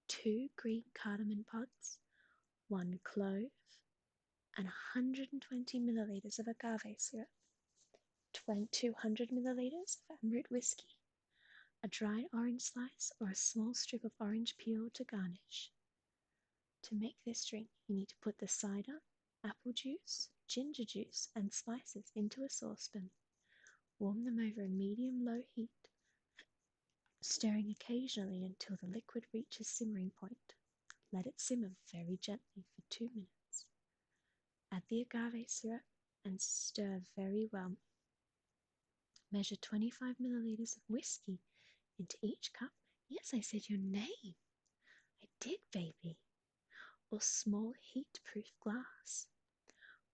2 green cardamom pods, 1 clove, and 120 milliliters of agave syrup, 200 milliliters of Amrit whiskey, a dried orange slice or a small strip of orange peel to garnish. To make this drink, you need to put the cider, apple juice, ginger juice, and spices into a saucepan. Warm them over a medium-low heat, stirring occasionally until the liquid reaches simmering point. Let it simmer very gently for 2 minutes. Add the agave syrup and stir very well. Measure 25 milliliters of whiskey into each cup. Yes, I said your name. I did, baby. Or small heat-proof glass.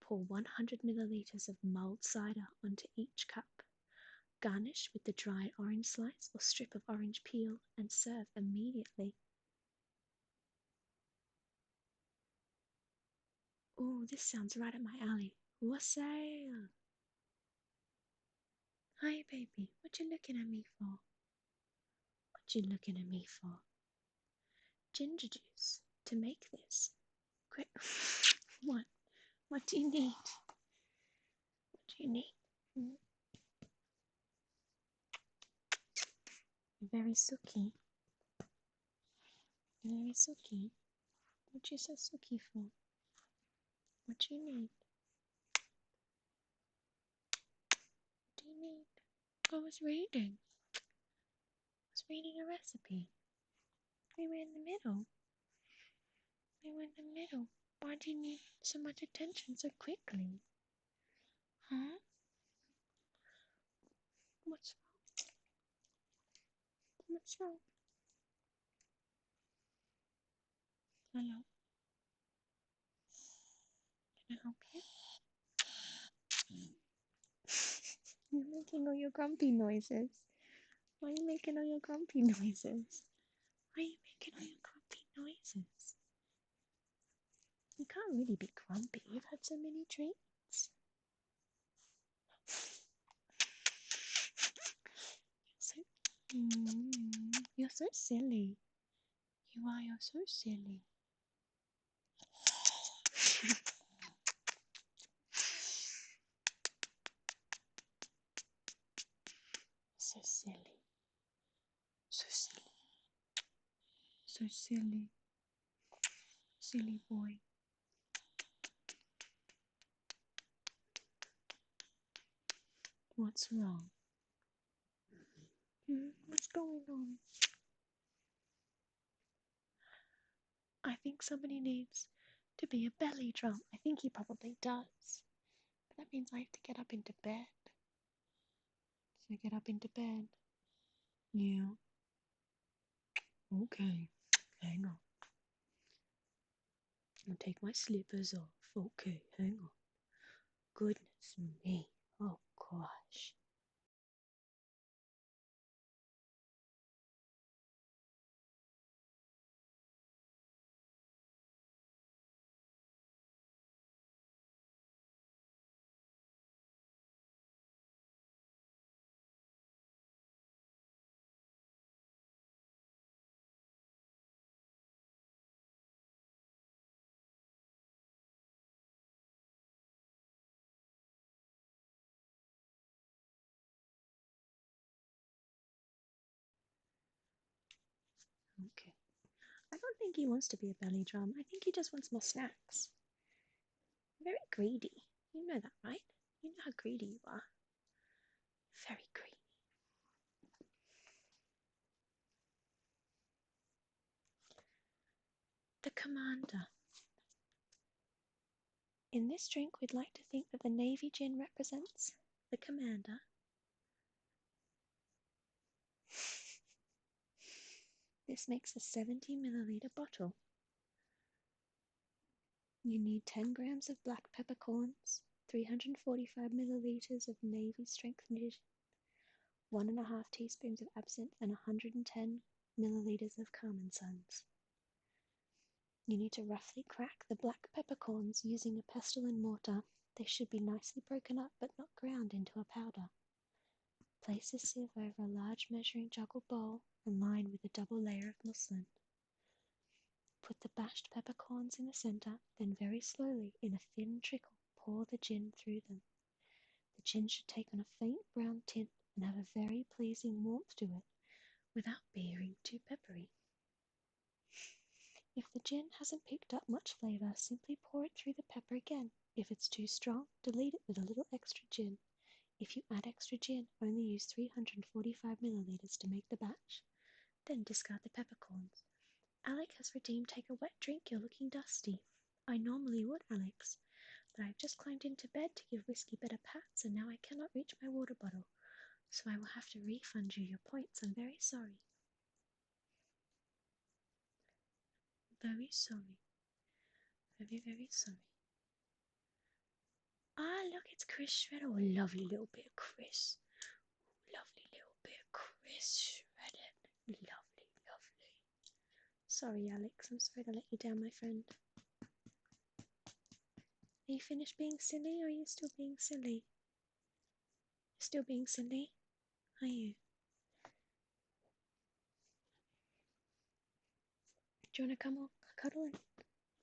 Pour 100 milliliters of mulled cider onto each cup. Garnish with the dried orange slice or strip of orange peel and serve immediately. Oh, this sounds right up my alley. Wassail! Hi, baby. What you looking at me for? What you looking at me for? Ginger juice to make this. Quick. What? What do you need? What do you need? Very sooky. Very sooky. What you so sooky for? What do you need? What do you need? I was reading. I was reading a recipe. We were in the middle. We were in the middle. Why do you need so much attention so quickly? Huh? What's wrong? What's wrong? Hello? Can I help you? You're making all your grumpy noises. Why are you making all your grumpy noises? Why are you making all your grumpy noises? You can't really be grumpy. You've had so many treats. You're so silly. You are, you're so silly. So silly. So silly. So silly. Silly boy. What's wrong? What's going on? I think somebody needs to be a belly drum. I think he probably does. But that means I have to get up into bed. So get up into bed. Yeah. Okay. Hang on. I'll take my slippers off. Okay, hang on. Goodness me. Oh gosh. Okay. I don't think he wants to be a belly drum. I think he just wants more snacks. Very greedy. You know that, right? You know how greedy you are. Very greedy. The commander. In this drink, we'd like to think that the Navy gin represents the commander. This makes a 70 milliliter bottle. You need 10 grams of black peppercorns, 345 milliliters of Navy strength gin, 1.5 teaspoons of absinthe, and 110 milliliters of Common Suns. You need to roughly crack the black peppercorns using a pestle and mortar. They should be nicely broken up but not ground into a powder. Place a sieve over a large measuring jug or bowl and line with a double layer of muslin. Put the bashed peppercorns in the center, then very slowly, in a thin trickle, pour the gin through them. The gin should take on a faint brown tint and have a very pleasing warmth to it, without being too peppery. If the gin hasn't picked up much flavor, simply pour it through the pepper again. If it's too strong, dilute it with a little extra gin. If you add extra gin, only use 345 milliliters to make the batch. Then discard the peppercorns. Alec has redeemed take a wet drink, you're looking dusty. I normally would, Alex, but I've just climbed into bed to give Whiskey better pats, and now I cannot reach my water bottle, so I will have to refund you your points. I'm very sorry. Very sorry. Very, very sorry. Ah, look, it's Chris Shredder. Oh, lovely little bit of Chris. Lovely little bit of Chris Shredder. Lovely, lovely. Sorry, Alex. I'm sorry to let you down, my friend. Are you finished being silly, or are you still being silly? You're still being silly? Are you? Do you want to come on, cuddle and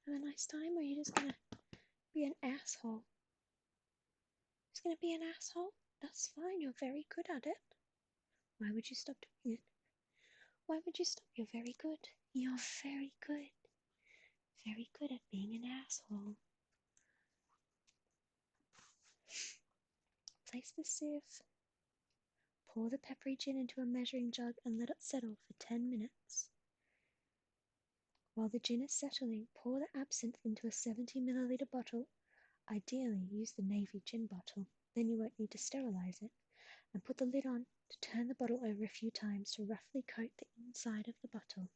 have a nice time, or are you just going to be an asshole? Just going to be an asshole? That's fine. You're very good at it. Why would you stop doing it? Why would you stop? You're very good. You're very good. Very good at being an asshole. Place the sieve. Pour the peppery gin into a measuring jug and let it settle for 10 minutes. While the gin is settling, pour the absinthe into a 70 milliliter bottle. Ideally, use the Navy gin bottle. Then you won't need to sterilize it. And put the lid on to turn the bottle over a few times to roughly coat the inside of the bottle.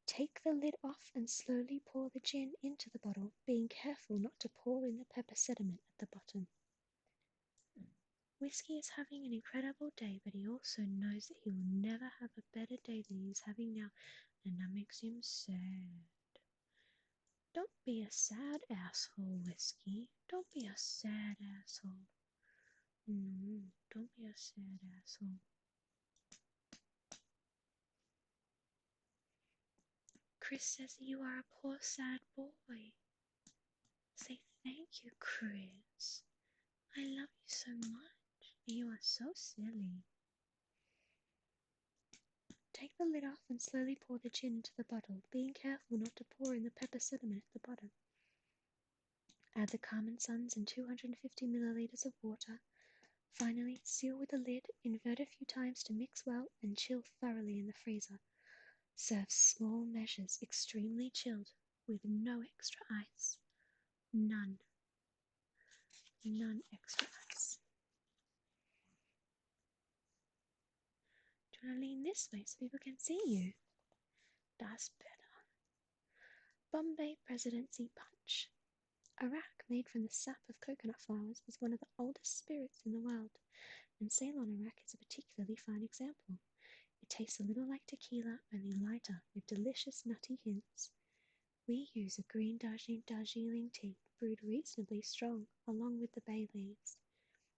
Take the lid off and slowly pour the gin into the bottle, being careful not to pour in the pepper sediment at the bottom. Whiskey is having an incredible day, but he also knows that he will never have a better day than he is having now, and that makes him sad. Don't be a sad asshole, Whiskey. Don't be a sad asshole. No, don't be a sad asshole. Chris says that you are a poor sad boy. Say thank you, Chris. I love you so much. You are so silly. Take the lid off and slowly pour the gin into the bottle, being careful not to pour in the pepper sediment at the bottom. Add the Common Suns and 250 milliliters of water. Finally, seal with the lid, invert a few times to mix well, and chill thoroughly in the freezer. Serve small measures, extremely chilled, with no extra ice. None. None extra ice. Do you want to lean this way so people can see you? That's better. Bombay Presidency Punch. Arak, made from the sap of coconut flowers, is one of the oldest spirits in the world, and Ceylon Arak is a particularly fine example. It tastes a little like tequila, only lighter, with delicious nutty hints. We use a green Darjeeling tea, brewed reasonably strong, along with the bay leaves.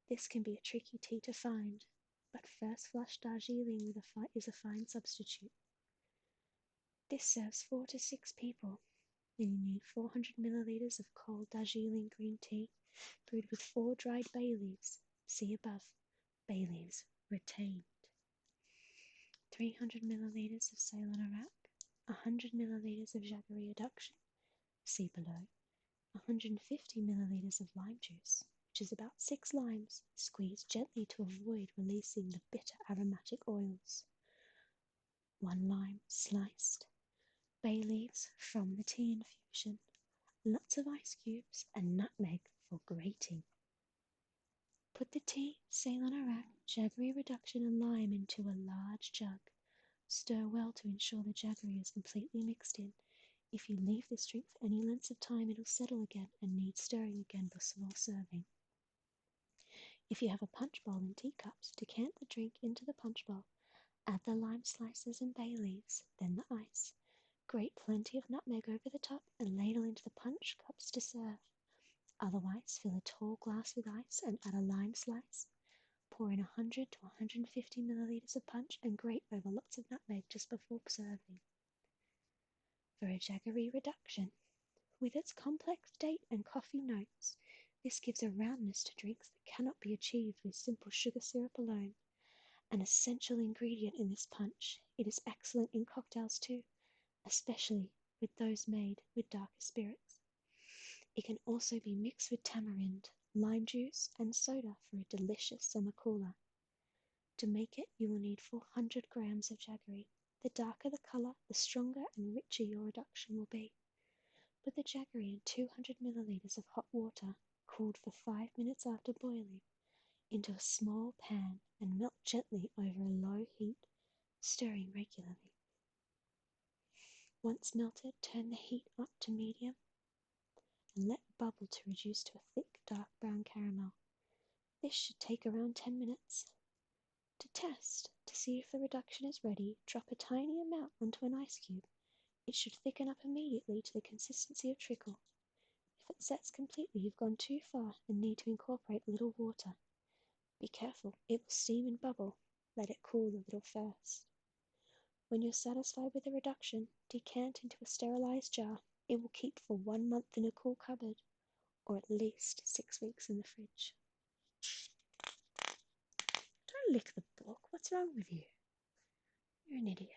This can be a tricky tea to find, but first flush Darjeeling is a fine substitute. This serves 4 to 6 people, and you need 400 milliliters of cold Darjeeling green tea, brewed with 4 dried bay leaves. See above. Bay leaves retained. 300 milliliters of Ceylon Arak, 100 milliliters of Jaggery Adduction. See below. 150 milliliters of lime juice, which is about 6 limes, squeezed gently to avoid releasing the bitter aromatic oils. 1 lime sliced. Bay leaves from the tea infusion. Lots of ice cubes and nutmeg for grating. Put the tea, Ceylon Arak, Jaggery Reduction and lime into a large jug. Stir well to ensure the jaggery is completely mixed in. If you leave this drink for any length of time, it'll settle again and need stirring again before serving. If you have a punch bowl and teacups, decant the drink into the punch bowl, add the lime slices and bay leaves, then the ice. Grate plenty of nutmeg over the top and ladle into the punch cups to serve. Otherwise, fill a tall glass with ice and add a lime slice. Pour in 100 to 150 milliliters of punch and grate over lots of nutmeg just before serving. For a jaggery reduction, with its complex date and coffee notes, this gives a roundness to drinks that cannot be achieved with simple sugar syrup alone. An essential ingredient in this punch, it is excellent in cocktails too, especially with those made with darker spirits. It can also be mixed with tamarind, lime juice, and soda for a delicious summer cooler. To make it, you will need 400 grams of jaggery. The darker the colour, the stronger and richer your reduction will be. Put the jaggery in 200 milliliters of hot water, cooled for 5 minutes after boiling, into a small pan and melt gently over a low heat, stirring regularly. Once melted, turn the heat up to medium and let bubble to reduce to a thick dark brown caramel. This should take around 10 minutes. To test, to see if the reduction is ready, drop a tiny amount onto an ice cube. It should thicken up immediately to the consistency of treacle. If it sets completely, you've gone too far and need to incorporate a little water. Be careful, it will steam and bubble. Let it cool a little first. When you're satisfied with the reduction, decant into a sterilized jar. It will keep for 1 month in a cool cupboard, or at least 6 weeks in the fridge. Don't lick the book. What's wrong with you? You're an idiot.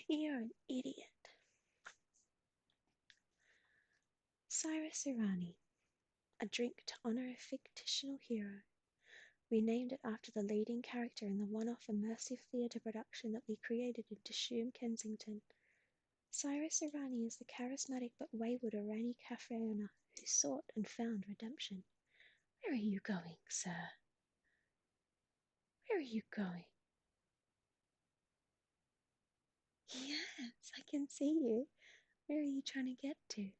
You're an idiot. Cyrus Irani, a drink to honor a fictional hero. We named it after the leading character in the one-off immersive theatre production that we created in Dishoom, Kensington. Cyrus Irani is the charismatic but wayward Irani cafe owner who sought and found redemption. Where are you going, sir? Where are you going? Yes, I can see you. Where are you trying to get to?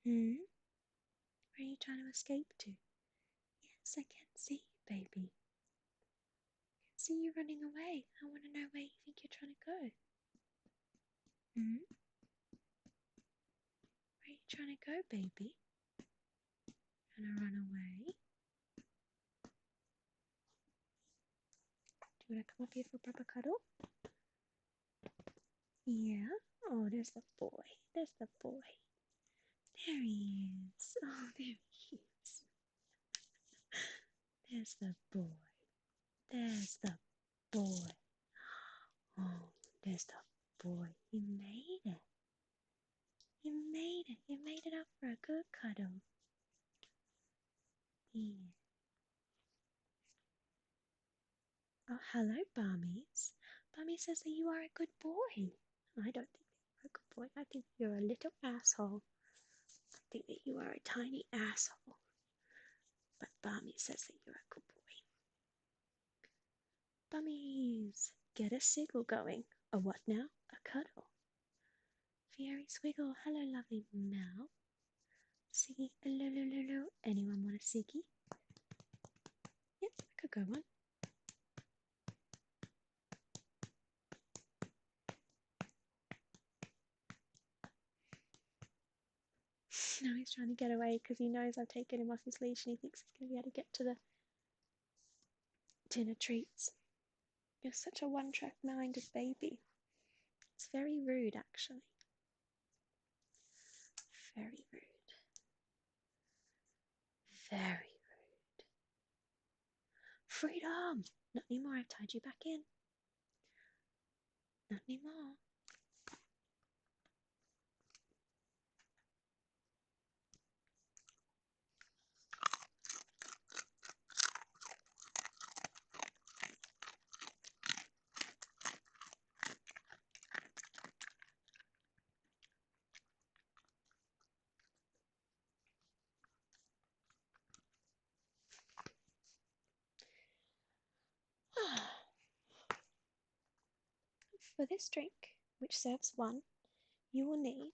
Where are you trying to escape to? Yes, I can see you, baby. I can see you running away. I want to know where you think you're trying to go. Where are you trying to go, baby? Trying to run away? Do you want to come up here for a proper cuddle? Yeah? Oh, there's the boy. There's the boy. There he is. Oh, there he is. There's the boy. There's the boy. Oh, there's the boy. You made it. You made it. You made it up for a good cuddle. Yeah. Oh, hello, Barmies. Barmy says that you are a good boy. I don't think that you're a good boy. I think you're a little asshole. I think that you are a tiny asshole. But Barmy says that you're a good boy. Bummies, get a siggle going. A what now? A cuddle. Fairy Swiggle, hello lovely Mel. Siggy, hello, hello, hello. Anyone want a Siggy? Yep, I could go one. Now he's trying to get away because he knows I've taken him off his leash and he thinks he's going to be able to get to the dinner treats. You're such a one-track minded baby. It's very rude, actually. Very rude. Very rude. Freedom! Not anymore, I've tied you back in. Not anymore. For this drink, which serves one, you will need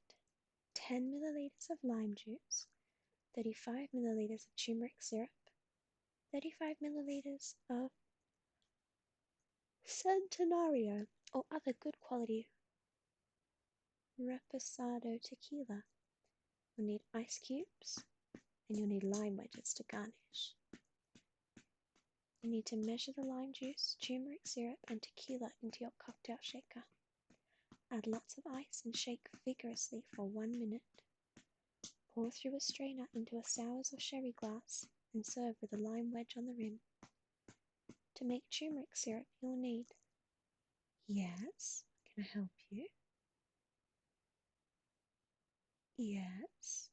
10 milliliters of lime juice, 35 milliliters of turmeric syrup, 35 milliliters of Centenario or other good quality reposado tequila. You'll need ice cubes and you'll need lime wedges to garnish. You need to measure the lime juice, turmeric syrup, and tequila into your cocktail shaker. Add lots of ice and shake vigorously for 1 minute. Pour through a strainer into a sours or sherry glass and serve with a lime wedge on the rim. To make turmeric syrup, you'll need... Yes, can I help you? Yes.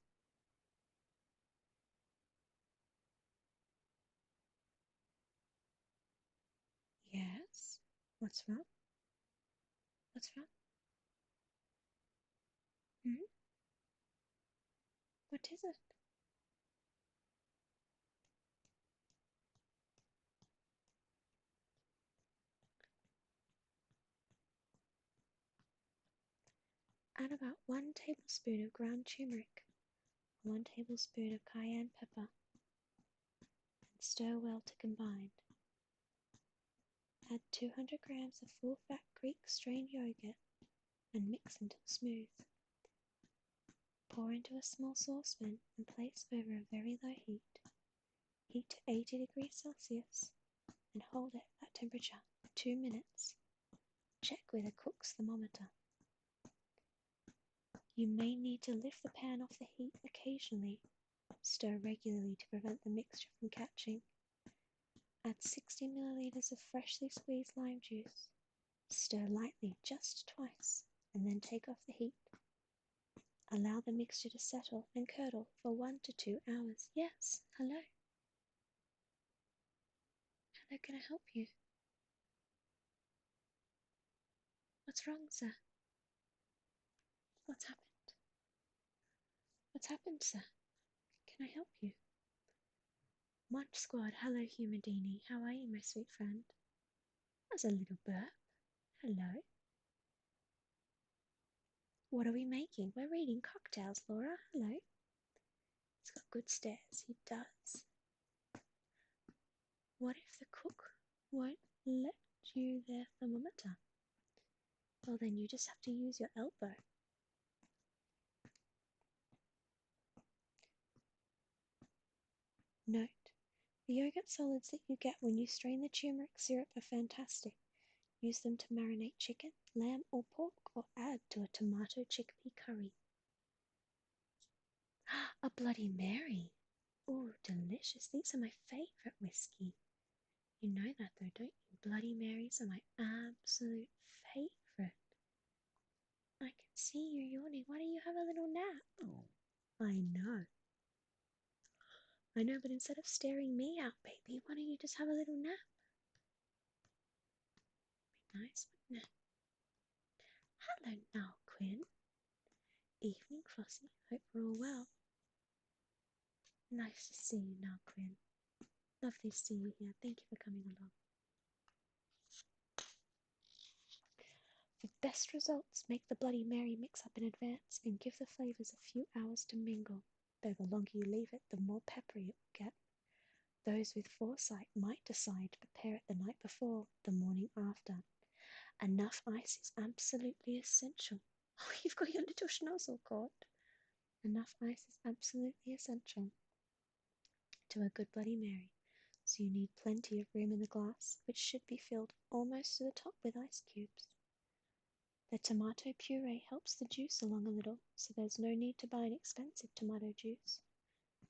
Yes. What's wrong? What's wrong? Hmm? What is it? Add about 1 tablespoon of ground turmeric, 1 tablespoon of cayenne pepper, and stir well to combine. Add 200 grams of full-fat Greek strained yogurt and mix until smooth. Pour into a small saucepan and place over a very low heat. Heat to 80 degrees Celsius and hold it at that temperature for 2 minutes. Check with a cook's thermometer. You may need to lift the pan off the heat occasionally. Stir regularly to prevent the mixture from catching. Add 60 milliliters of freshly squeezed lime juice. Stir lightly just twice and then take off the heat. Allow the mixture to settle and curdle for 1 to 2 hours. Yes, hello. Hello, can I help you? What's wrong, sir? What's happened? What's happened, sir? Can I help you? Munch Squad, hello Humidini. How are you, my sweet friend? That's a little burp. Hello. What are we making? We're reading cocktails, Laura. Hello. He's got good stares. He does. What if the cook won't let you their thermometer? Well, then you just have to use your elbow. Note: the yogurt solids that you get when you strain the turmeric syrup are fantastic. Use them to marinate chicken, lamb, or pork, or add to a tomato chickpea curry. A Bloody Mary! Ooh, delicious. These are my favourite whiskey. You know that though, don't you? Bloody Marys are my absolute favourite. I can see you yawning. Why don't you have a little nap? Oh, I know. I know, but instead of staring me out, baby, why don't you just have a little nap? Be nice, wouldn't it? Hello now, Quinn. Evening, Flossie. Hope we're all well. Nice to see you now, Quinn. Lovely to see you here. Thank you for coming along. For best results, make the Bloody Mary mix up in advance and give the flavours a few hours to mingle, though the longer you leave it, the more peppery it will get. Those with foresight might decide to prepare it the night before, the morning after. Enough ice is absolutely essential. Oh, you've got your little schnozzle cord. Enough ice is absolutely essential to a good Bloody Mary, so you need plenty of room in the glass, which should be filled almost to the top with ice cubes. The tomato puree helps the juice along a little, so there's no need to buy an expensive tomato juice.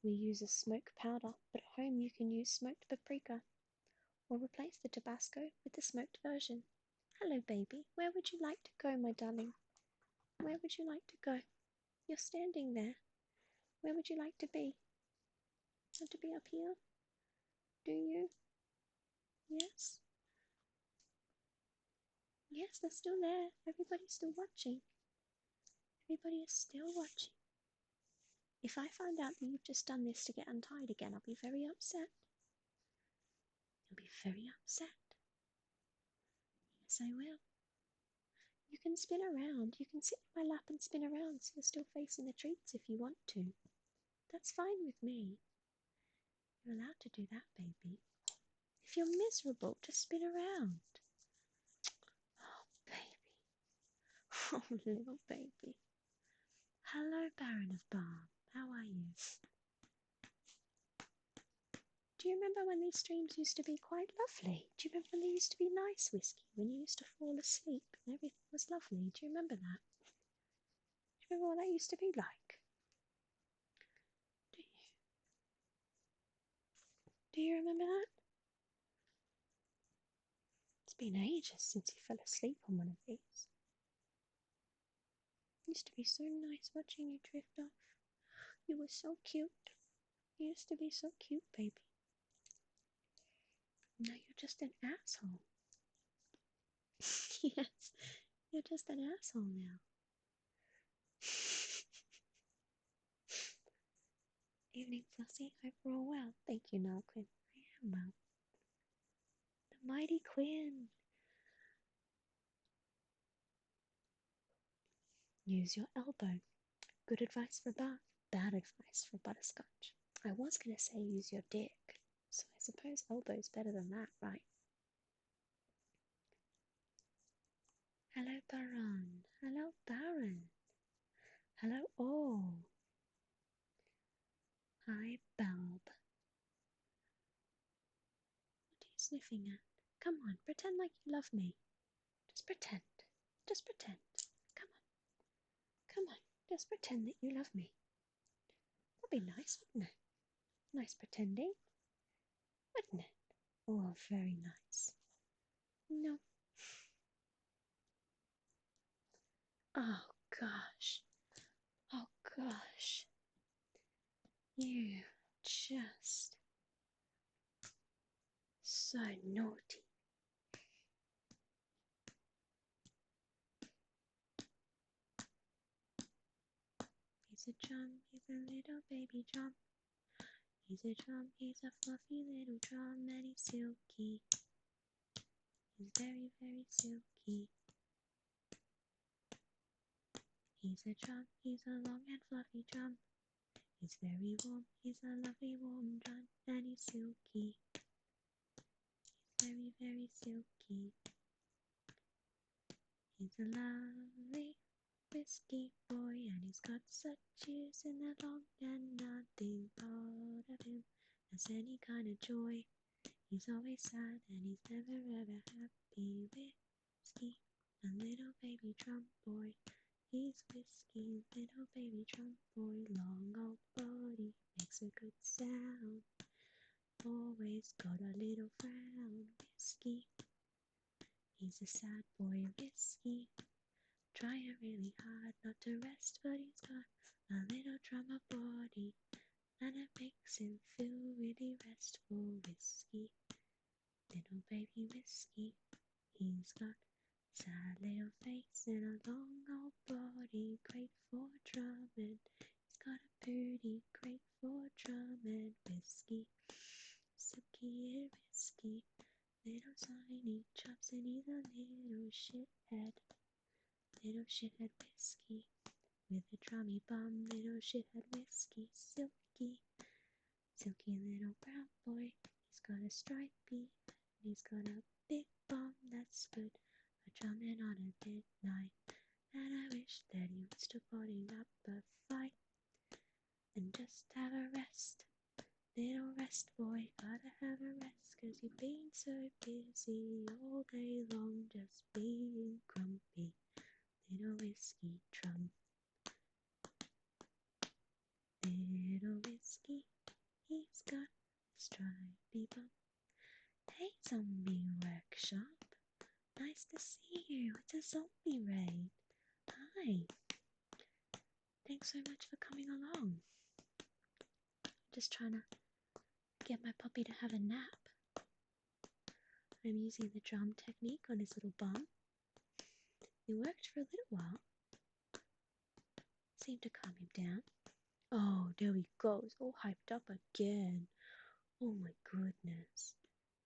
We use a smoked powder, but at home you can use smoked paprika, or replace the Tabasco with the smoked version. Hello, baby. Where would you like to go, my darling? Where would you like to go? You're standing there. Where would you like to be? Want to be up here? Do you? Yes? Yes, they're still there. Everybody's still watching. Everybody is still watching. If I find out that you've just done this to get untied again, I'll be very upset. You'll be very upset. Yes, I will. You can spin around. You can sit in my lap and spin around so you're still facing the treats if you want to. That's fine with me. You're allowed to do that, baby. If you're miserable, just spin around. Oh, baby. Oh, little baby. Hello, Baron of Balm. How are you? Do you remember when these streams used to be quite lovely? Do you remember when they used to be nice, Whiskey? When you used to fall asleep and everything was lovely? Do you remember that? Do you remember what that used to be like? Do you? Do you remember that? It's been ages since you fell asleep on one of these. It used to be so nice watching you drift off. You were so cute. You used to be so cute, baby. Now you're just an asshole. Yes, you're just an asshole now. Evening, Flossie. Hope we're all well. Thank you, Nalquin. I am well. The mighty Quinn. Use your elbow. Good advice for Bart. Bad advice for Butterscotch. I was going to say use your dick. So I suppose elbow's better than that, right? Hello, Baron. Hello, Baron. Hello, all. Hi, Belb. What are you sniffing at? Come on, pretend like you love me. Just pretend. Just pretend. Come on. Come on. Just pretend that you love me. That'd be nice, wouldn't it? Nice pretending, wouldn't it? Oh, very nice. No. Oh, gosh. Oh, gosh. You just so naughty. He's a chum, he's a little baby chum. He's a chum, he's a fluffy little chum, and he's silky. He's very, very silky. He's a chum, he's a long and fluffy chum. He's very warm, he's a lovely warm chum, and he's silky. He's very, very silky. He's a lovely Whiskey boy, and he's got such ears in that long, and nothing part of him has any kind of joy. He's always sad, and he's never ever happy. Whiskey, a little baby drum boy. He's Whiskey, little baby drum boy. Long old body makes a good sound. Always got a little frown. Whiskey, he's a sad boy. Whiskey, trying really hard not to rest, but he's got a little drummer body, and it makes him feel really restful. Whiskey, little baby Whiskey, he's got a sad little face and a long old body, great for drumming. He's got a booty, great for drumming. Whiskey, silky Whiskey, little tiny chops, and he's a little shithead. Little shithead Whiskey, with a drummy bum. Little shithead Whiskey, silky, silky little brown boy. He's got a stripey, and he's got a big bum that's good for drumming on a midnight. And I wish that he would stop putting up a fight and just have a rest. Little rest boy, gotta have a rest, 'cause you've been so busy all day long just being grumpy. Little Whiskey Trump. Little Whiskey, he's got a stripy bum. Hey, Zombie Workshop. Nice to see you. It's a zombie raid. Hi. Thanks so much for coming along. Just trying to get my puppy to have a nap. I'm using the drum technique on his little bum. It worked for a little while. Seemed to calm him down. Oh, there he goes, all hyped up again. Oh my goodness.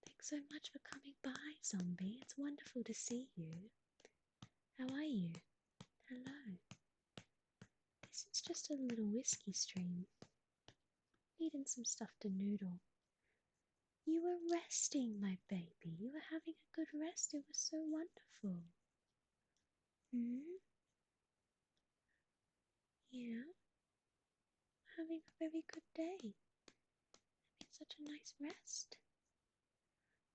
Thanks so much for coming by, Zombie. It's wonderful to see you. How are you? Hello. This is just a little whiskey stream. Needing some stuff to noodle. You were resting, my baby. You were having a good rest. It was so wonderful. Hmm? Yeah. Having a very good day. Having such a nice rest.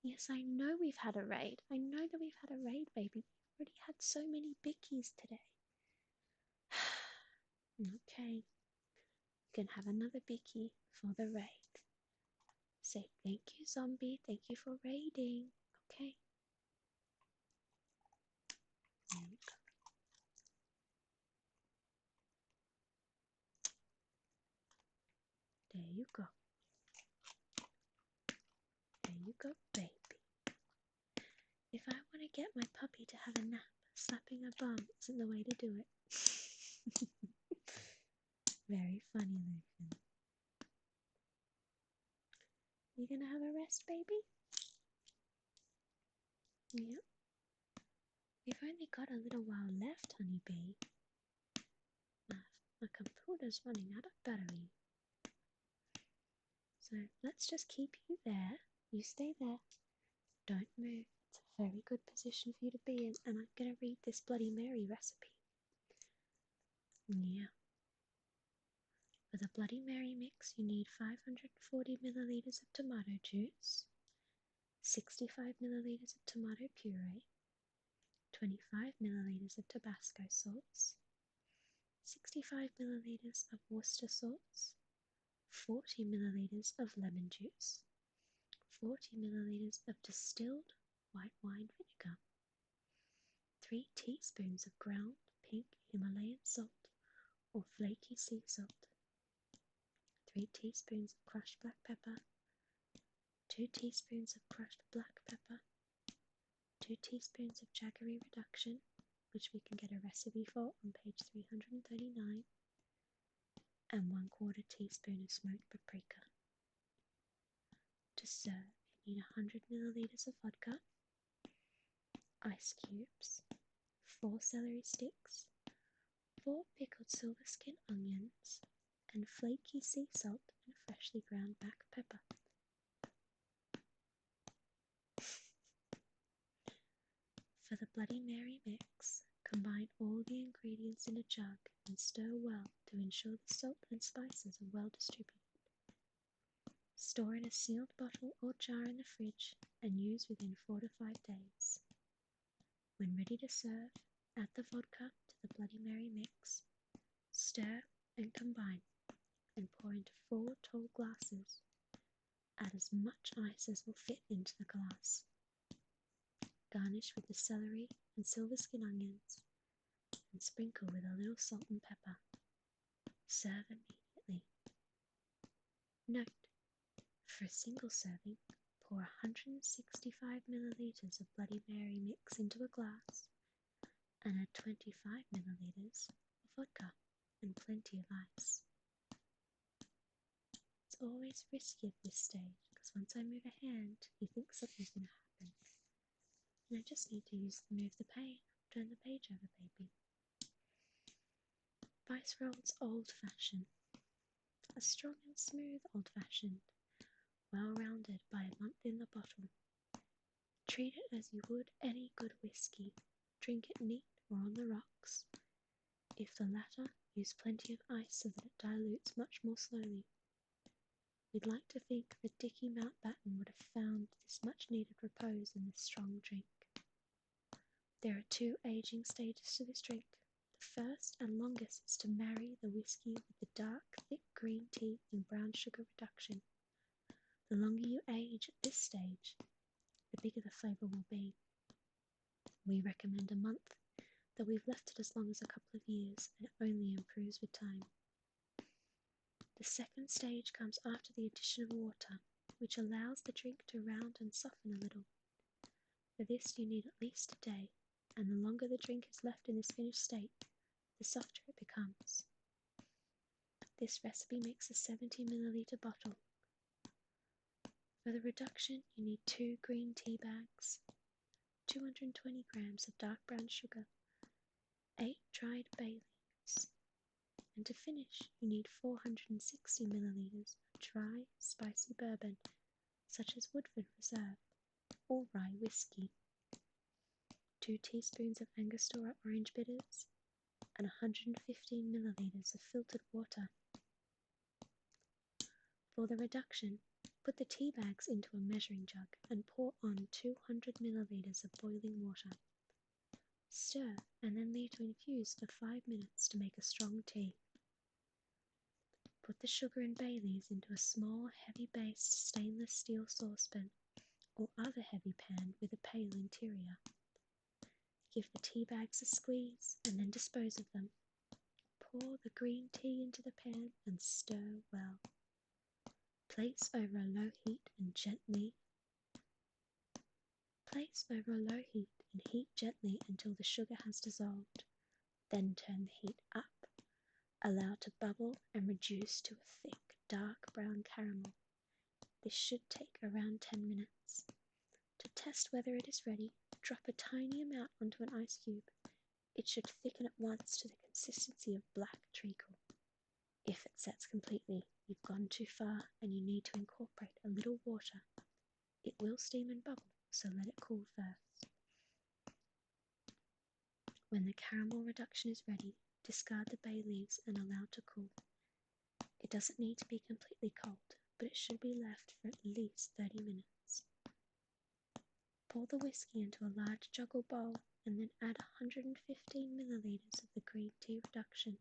Yes, I know we've had a raid. I know that we've had a raid, baby. We've already had so many bickies today. Okay. You can have another bicky for the raid. Say thank you, zombie. Thank you for raiding. Okay. There you go. There you go. There you go, baby. If I want to get my puppy to have a nap, slapping her bum isn't the way to do it. Very funny, Lucian. You gonna have a rest, baby? Yep. We've only got a little while left, honeybee. My computer's running out of battery. So let's just keep you there. You stay there. Don't move. It's a very good position for you to be in, and I'm gonna read this Bloody Mary recipe. Yeah. For the Bloody Mary mix, you need 540 milliliters of tomato juice, 65 milliliters of tomato puree, 25 milliliters of Tabasco sauce, 65 milliliters of Worcester sauce, 40 milliliters of lemon juice, 40 milliliters of distilled white wine vinegar, 3 teaspoons of ground pink Himalayan salt or flaky sea salt, 3 teaspoons of crushed black pepper, 2 teaspoons of crushed black pepper, 2 teaspoons of jaggery reduction, which we can get a recipe for on page 339, and 1/4 teaspoon of smoked paprika. To serve, you need 100 milliliters of vodka, ice cubes, 4 celery sticks, 4 pickled silver skin onions, and flaky sea salt and freshly ground black pepper. For the Bloody Mary mix, combine all the ingredients in a jug and stir well to ensure the salt and spices are well distributed. Store in a sealed bottle or jar in the fridge and use within 4 to 5 days. When ready to serve, add the vodka to the Bloody Mary mix, stir and combine, and pour into 4 tall glasses. Add as much ice as will fit into the glass. Garnish with the celery and silver skin onions and sprinkle with a little salt and pepper. Serve immediately. Note: for a single serving, pour 165 milliliters of Bloody Mary mix into a glass and add 25 milliliters of vodka and plenty of ice. It's always risky at this stage because once I move a hand, you think something's going to happen. And I just need to move the page, turn the page over, baby. Viceroy's Old Fashioned. A strong and smooth old fashioned, well rounded by a month in the bottle. Treat it as you would any good whiskey. Drink it neat or on the rocks. If the latter, use plenty of ice so that it dilutes much more slowly. We'd like to think that Dickie Mountbatten would have found this much needed repose in this strong drink. There are 2 aging stages to this drink. The first and longest is to marry the whiskey with the dark, thick green tea and brown sugar reduction. The longer you age at this stage, the bigger the flavour will be. We recommend a month, though we've left it as long as a couple of years, and it only improves with time. The second stage comes after the addition of water, which allows the drink to round and soften a little. For this you need at least a day, and the longer the drink is left in this finished state, the softer it becomes. This recipe makes a 70 milliliter bottle. For the reduction, you need 2 green tea bags, 220 grams of dark brown sugar, 8 dried bay leaves. And to finish, you need 460 milliliters of dry, spicy bourbon, such as Woodford Reserve or rye whiskey, 2 teaspoons of Angostura orange bitters, and 115 milliliters of filtered water. For the reduction, put the tea bags into a measuring jug and pour on 200 milliliters of boiling water. Stir and then leave to infuse for 5 minutes to make a strong tea. Put the sugar and bay leaves into a small, heavy-based stainless steel saucepan or other heavy pan with a pale interior. Give the tea bags a squeeze and then dispose of them. Pour the green tea into the pan and stir well. Place over a low heat and heat gently until the sugar has dissolved. Then turn the heat up. Allow to bubble and reduce to a thick, dark brown caramel. This should take around 10 minutes. To test whether it is ready, drop a tiny amount onto an ice cube. It should thicken at once to the consistency of black treacle. If it sets completely, you've gone too far and you need to incorporate a little water. It will steam and bubble, so let it cool first. When the caramel reduction is ready, discard the bay leaves and allow to cool. It doesn't need to be completely cold, but it should be left for at least 30 minutes. Pour the whiskey into a large jug or bowl and then add 115 milliliters of the green tea reduction.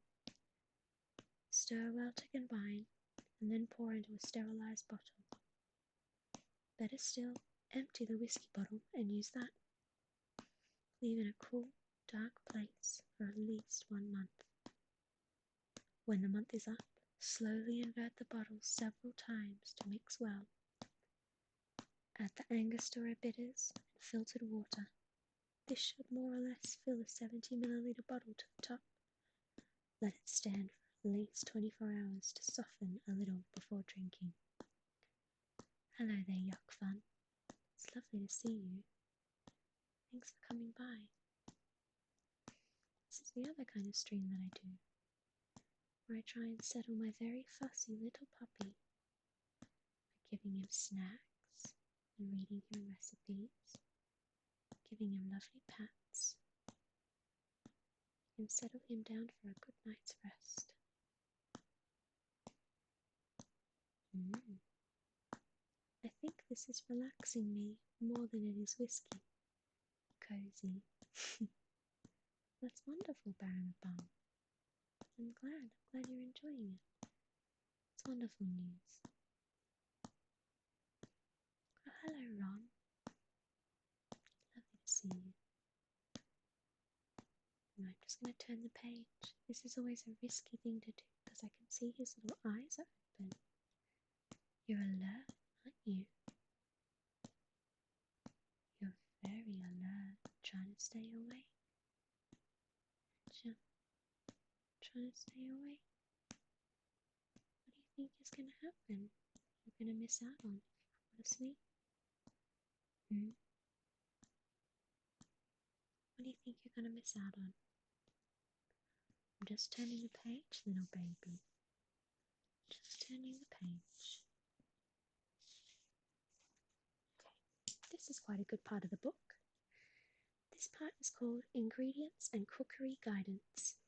Stir well to combine and then pour into a sterilized bottle. Better still, empty the whiskey bottle and use that. Leave in a cool, dark place for at least 1 month. When the month is up, slowly invert the bottle several times to mix well. Add the Angostura bitters and filtered water. This should more or less fill a 70 milliliter bottle to the top. Let it stand for at least 24 hours to soften a little before drinking. Hello there, Yuck Fun. It's lovely to see you. Thanks for coming by. This is the other kind of stream that I do, where I try and settle my very fussy little puppy by giving him snacks and reading him recipes, giving him lovely pats, and settle him down for a good night's rest. I think this is relaxing me more than it is whiskey. Cozy. That's wonderful, Baron Bum. I'm glad you're enjoying it. It's wonderful news. Oh, hello, Ron. Lovely to see you. And I'm just going to turn the page. This is always a risky thing to do because I can see his little eyes are open. You're alert, aren't you? You're very alert, trying to stay awake. Trying to stay awake. What do you think is going to happen? You're going to miss out on if you fall asleep. What do you think you're going to miss out on? I'm just turning the page, little baby. Just turning the page. Okay, this is quite a good part of the book. This part is called Ingredients and Cookery Guidance.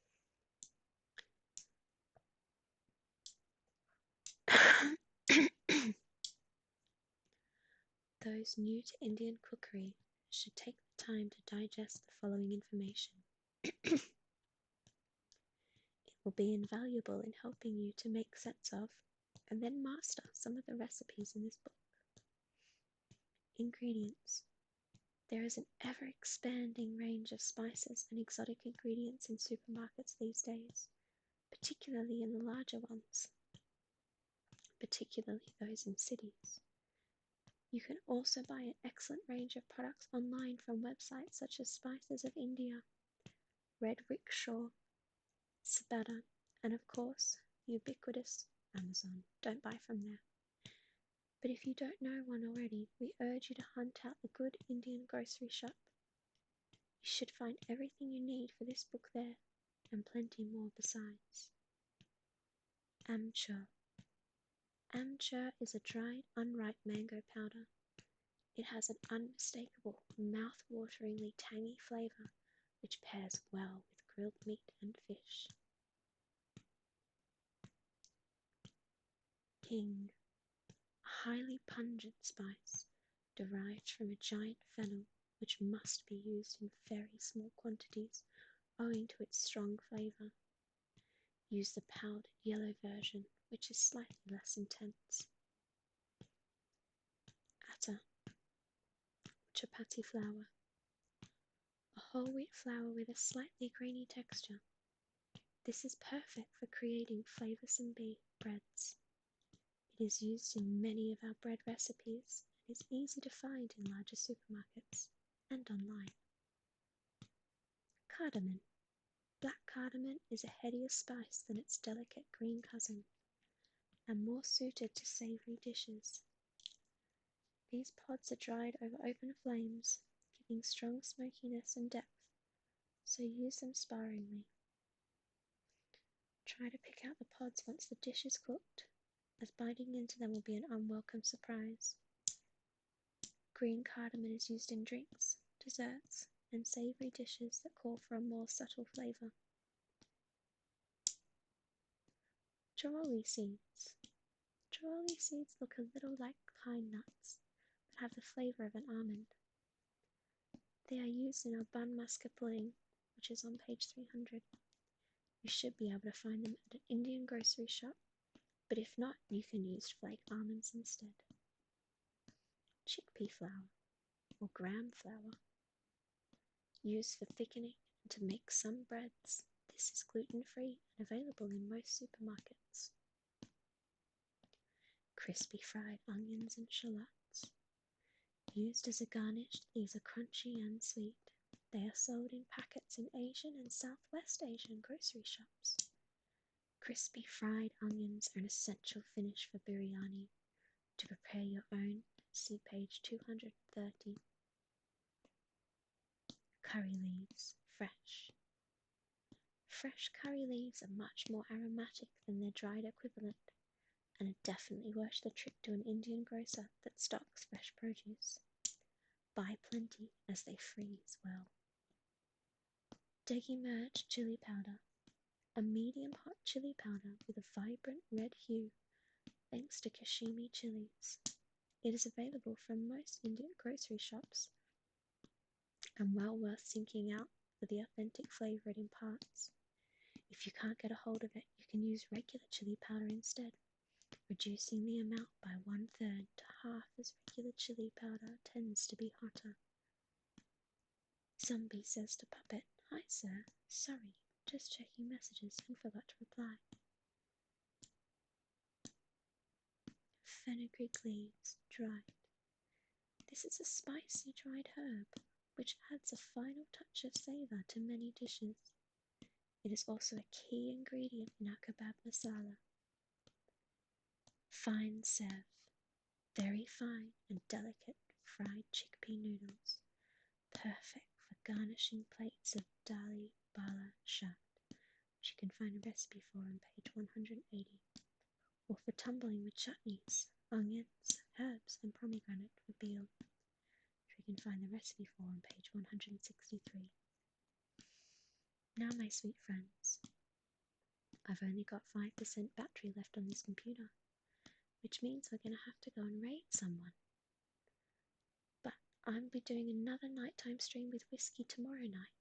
Those new to Indian cookery should take the time to digest the following information. It will be invaluable in helping you to make sense of and then master some of the recipes in this book. Ingredients. There is an ever-expanding range of spices and exotic ingredients in supermarkets these days, particularly in the larger ones, particularly those in cities. You can also buy an excellent range of products online from websites such as Spices of India, Red Rickshaw, Sabata, and of course, the ubiquitous Amazon. Don't buy from there. But if you don't know one already, we urge you to hunt out a good Indian grocery shop. You should find everything you need for this book there, and plenty more besides. Amchur. Amchur is a dried, unripe mango powder. It has an unmistakable, mouth-wateringly tangy flavour which pairs well with grilled meat and fish. Hing, a highly pungent spice derived from a giant fennel which must be used in very small quantities owing to its strong flavour. Use the powdered yellow version, which is slightly less intense. Atta, chapati flour, a whole wheat flour with a slightly grainy texture. This is perfect for creating flavoursome breads. It is used in many of our bread recipes and is easy to find in larger supermarkets and online. Cardamom. Black cardamom is a headier spice than its delicate green cousin and more suited to savoury dishes. These pods are dried over open flames, giving strong smokiness and depth, so use them sparingly. Try to pick out the pods once the dish is cooked, as biting into them will be an unwelcome surprise. Green cardamom is used in drinks, desserts, and savoury dishes that call for a more subtle flavour. Choroli seeds. Choroli seeds look a little like pine nuts, but have the flavour of an almond. They are used in our bun muska pudding, which is on page 300. You should be able to find them at an Indian grocery shop, but if not, you can use flaked almonds instead. Chickpea flour, or gram flour, used for thickening and to make some breads. This is gluten-free and available in most supermarkets. Crispy fried onions and shallots. Used as a garnish, these are crunchy and sweet. They are sold in packets in Asian and Southwest Asian grocery shops. Crispy fried onions are an essential finish for biryani. To prepare your own, see page 230. Curry leaves, fresh. Fresh curry leaves are much more aromatic than their dried equivalent and are definitely worth the trip to an Indian grocer that stocks fresh produce. Buy plenty as they freeze well. Degi Merch chili powder, a medium hot chili powder with a vibrant red hue thanks to Kashmiri chilies. It is available from most Indian grocery shops and well worth seeking out for the authentic flavour it imparts. If you can't get a hold of it, you can use regular chili powder instead, reducing the amount by 1/3 to half as regular chili powder tends to be hotter. Zombie says to Puppet, "Hi sir, sorry, just checking messages and forgot to reply." Fenugreek leaves, dried. This is a spicy dried herb which adds a final touch of savour to many dishes. It is also a key ingredient in our kebab masala. Fine sev, very fine and delicate fried chickpea noodles, perfect for garnishing plates of dali bala shat, which you can find a recipe for on page 180, or for tumbling with chutneys, onions, herbs and pomegranate for veal, which you can find the recipe for on page 163. Now my sweet friends, I've only got 5% battery left on this computer, which means we're going to have to go and raid someone. But I'll be doing another nighttime stream with Whiskey tomorrow night.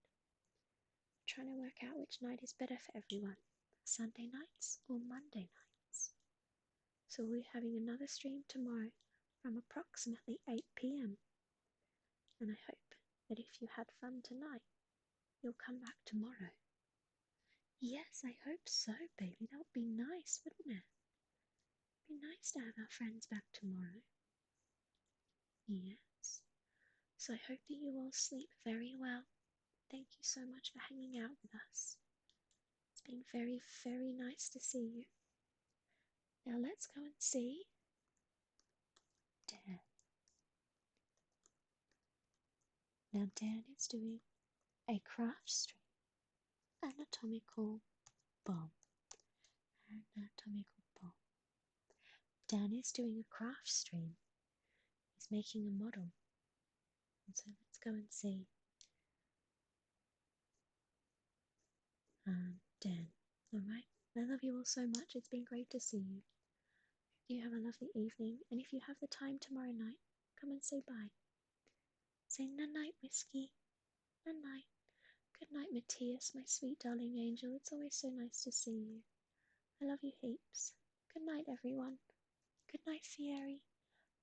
I'm trying to work out which night is better for everyone, Sunday nights or Monday nights. So we'll be having another stream tomorrow from approximately 8 p.m. And I hope that if you had fun tonight, you'll come back tomorrow. Yes, I hope so, baby. That would be nice, wouldn't it? It'd be nice to have our friends back tomorrow. Yes. So I hope that you all sleep very well. Thank you so much for hanging out with us. It's been very, very nice to see you. Now let's go and see Dan. Now Dan is doing a craft stream, anatomical bomb, anatomical bomb. Dan is doing a craft stream. He's making a model. And so let's go and see Dan. Alright, I love you all so much. It's been great to see you. You have a lovely evening, and if you have the time tomorrow night, come and say bye. Say night, Whiskey. Night. Good night, Matthias, my sweet darling angel. It's always so nice to see you. I love you heaps. Good night, everyone. Good night, Fieri.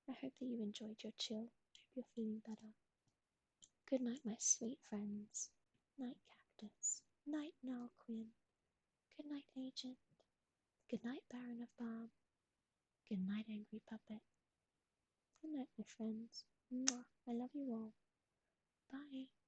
I hope that you enjoyed your chill. I hope you're feeling better. Good night, my sweet friends. Night, Cactus. Night, Nalquin. Good night, Agent. Good night, Baron of Balm. Good night, Angry Puppet. Good night, my friends. Mwah. I love you all. Bye.